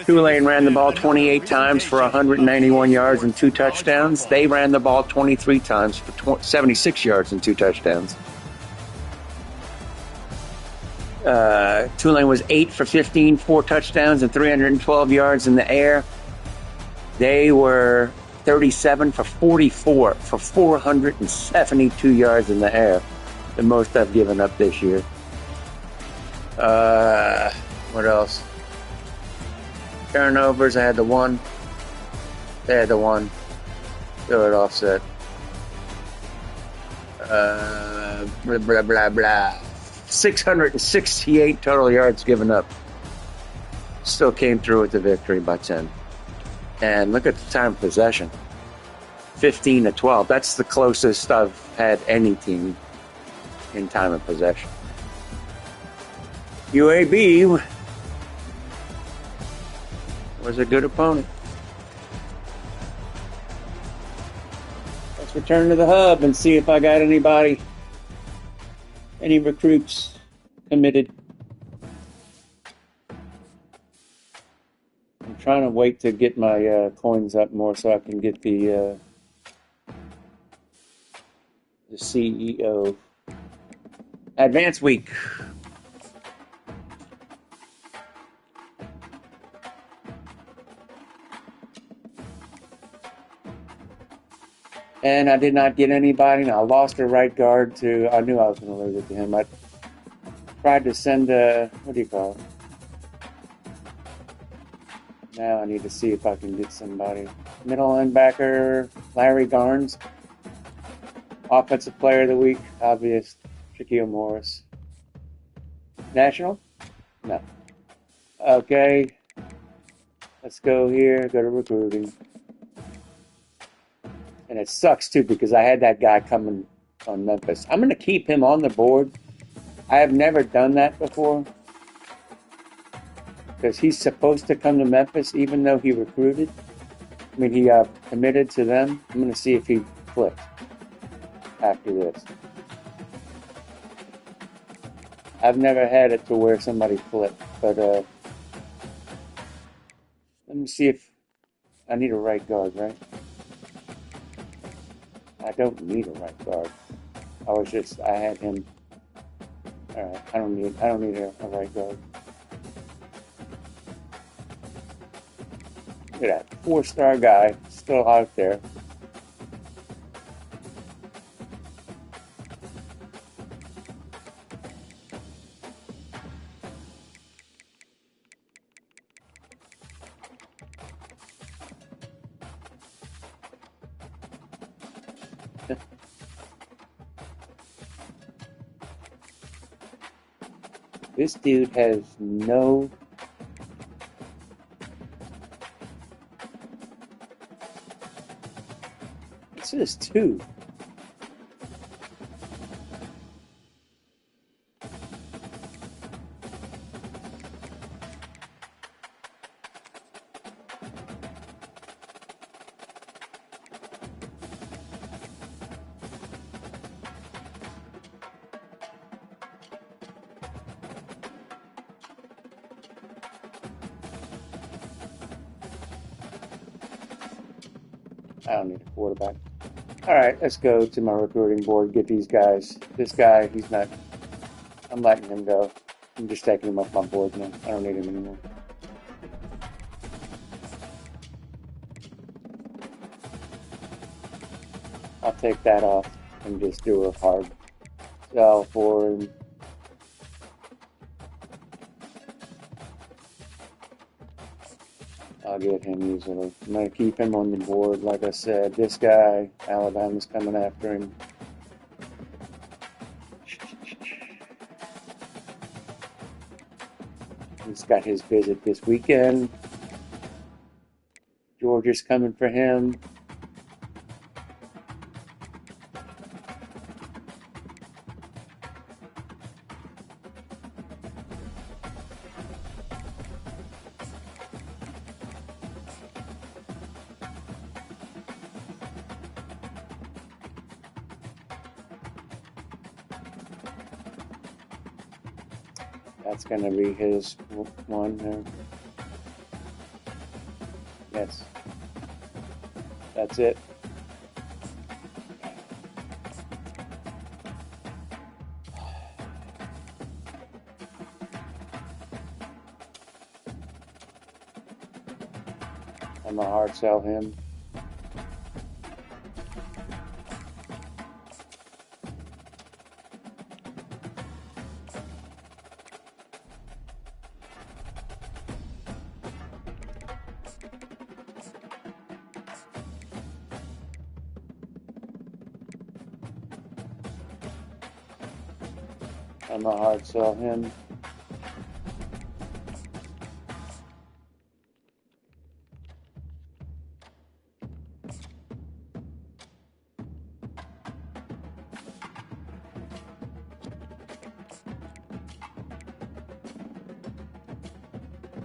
Tulane ran the ball 28 times for 191 yards and 2 touchdowns. They ran the ball 23 times for 76 yards and 2 touchdowns. Tulane was 8 for 15, 4 touchdowns and 312 yards in the air. They were 37 for 44 for 472 yards in the air, the most I've given up this year. What else? Turnovers, I had the one. They had the one. So it offset. Blah, blah, blah, blah. 668 total yards given up. Still came through with the victory by 10. And look at the time of possession. 15-12. That's the closest I've had any team in time of possession. UAB was a good opponent. Let's return to the hub and see if I got anybody, any recruits committed. I'm trying to wait to get my coins up more so I can get the CEO. Advance week. And I did not get anybody, and I lost a right guard to, I knew I was going to lose it to him. I tried to send what do you call it? Now I need to see if I can get somebody. Middle linebacker, Larry Garnes. Offensive player of the week, obvious, Shaquille Morris. National? No. Okay. Let's go here, go to recruiting. And it sucks, too, because I had that guy coming on Memphis. I'm going to keep him on the board. I have never done that before. Because he's supposed to come to Memphis, even though he recruited. I mean, he committed to them. I'm going to see if he flips after this. I've never had it to where somebody flipped. But let me see if I need a right guard, right? I don't need a right guard. I had him. All right, I don't need a right guard. Look at that 4-star guy still out there. This dude has no... It says 2. I don't need a quarterback. All right, let's go to my recruiting board, get these guys. This guy, he's not... I'm letting him go. I'm just taking him off my board now. I don't need him anymore. I'll take that off and just do a hard sell for him. I'll get him easily. I'm going to keep him on the board. Like I said, this guy, Alabama's coming after him. He's got his visit this weekend. Georgia's coming for him. That's going to be his one there. Yes. That's it. I'm going to hard sell him. I'm gonna hard sell him.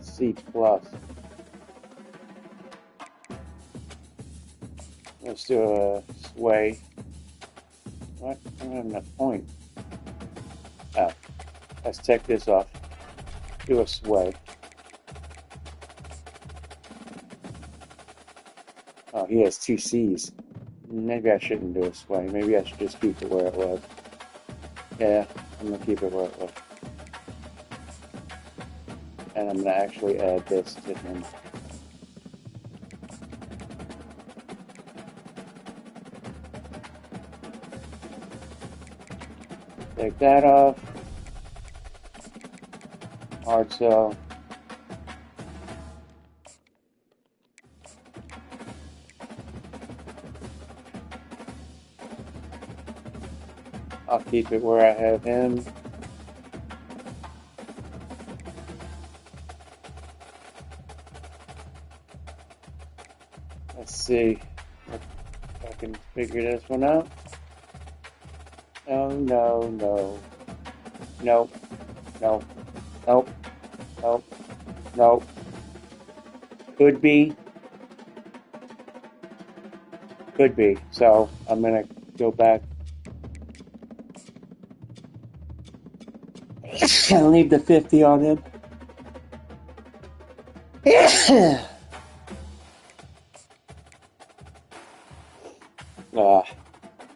C plus. Let's do a sway. What? I don't have enough point. Oh, let's take this off. Do a sway. Oh, he has 2 C's. Maybe I shouldn't do a sway. Maybe I should just keep it where it was. Yeah, I'm gonna keep it where it was. And I'm gonna actually add this to him. Take that off. Hard sell. I'll keep it where I have him. Let's see if I can figure this one out. Oh, no, no. Nope. Nope. Nope. Nope. Nope. Could be. Could be. So I'm going to go back. I'll leave the 50 on him.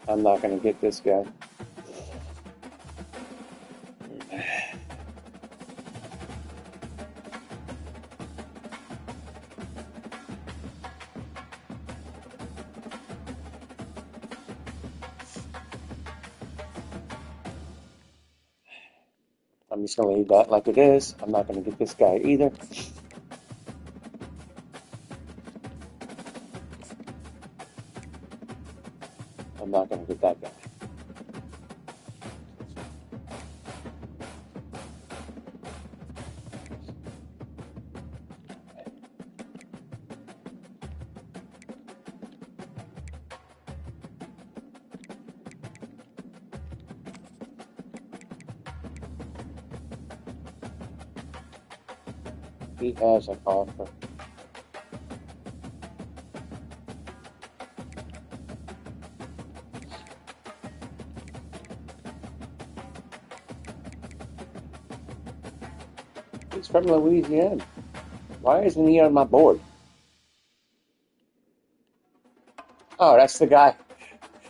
I'm not going to get this guy. I'm just going to leave that like it is. I'm not going to get this guy either. I'm not going to get that guy. He has an offer. He's from Louisiana. Why isn't he on my board? Oh, that's the guy.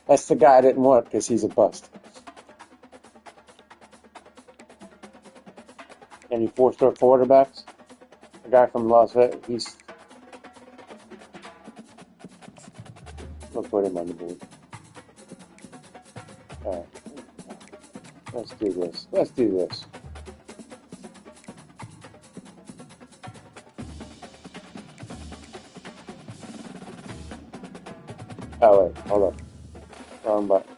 That's the guy I didn't want because he's a bust. Any 4-star quarterbacks? The guy from Las Vegas, he's... We'll put him on the board. Alright. Let's do this. Let's do this. Oh, wait. Hold on. Wrong button.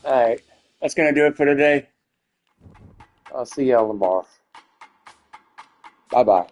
Alright, that's going to do it for today. I'll see y'all tomorrow. Bye-bye.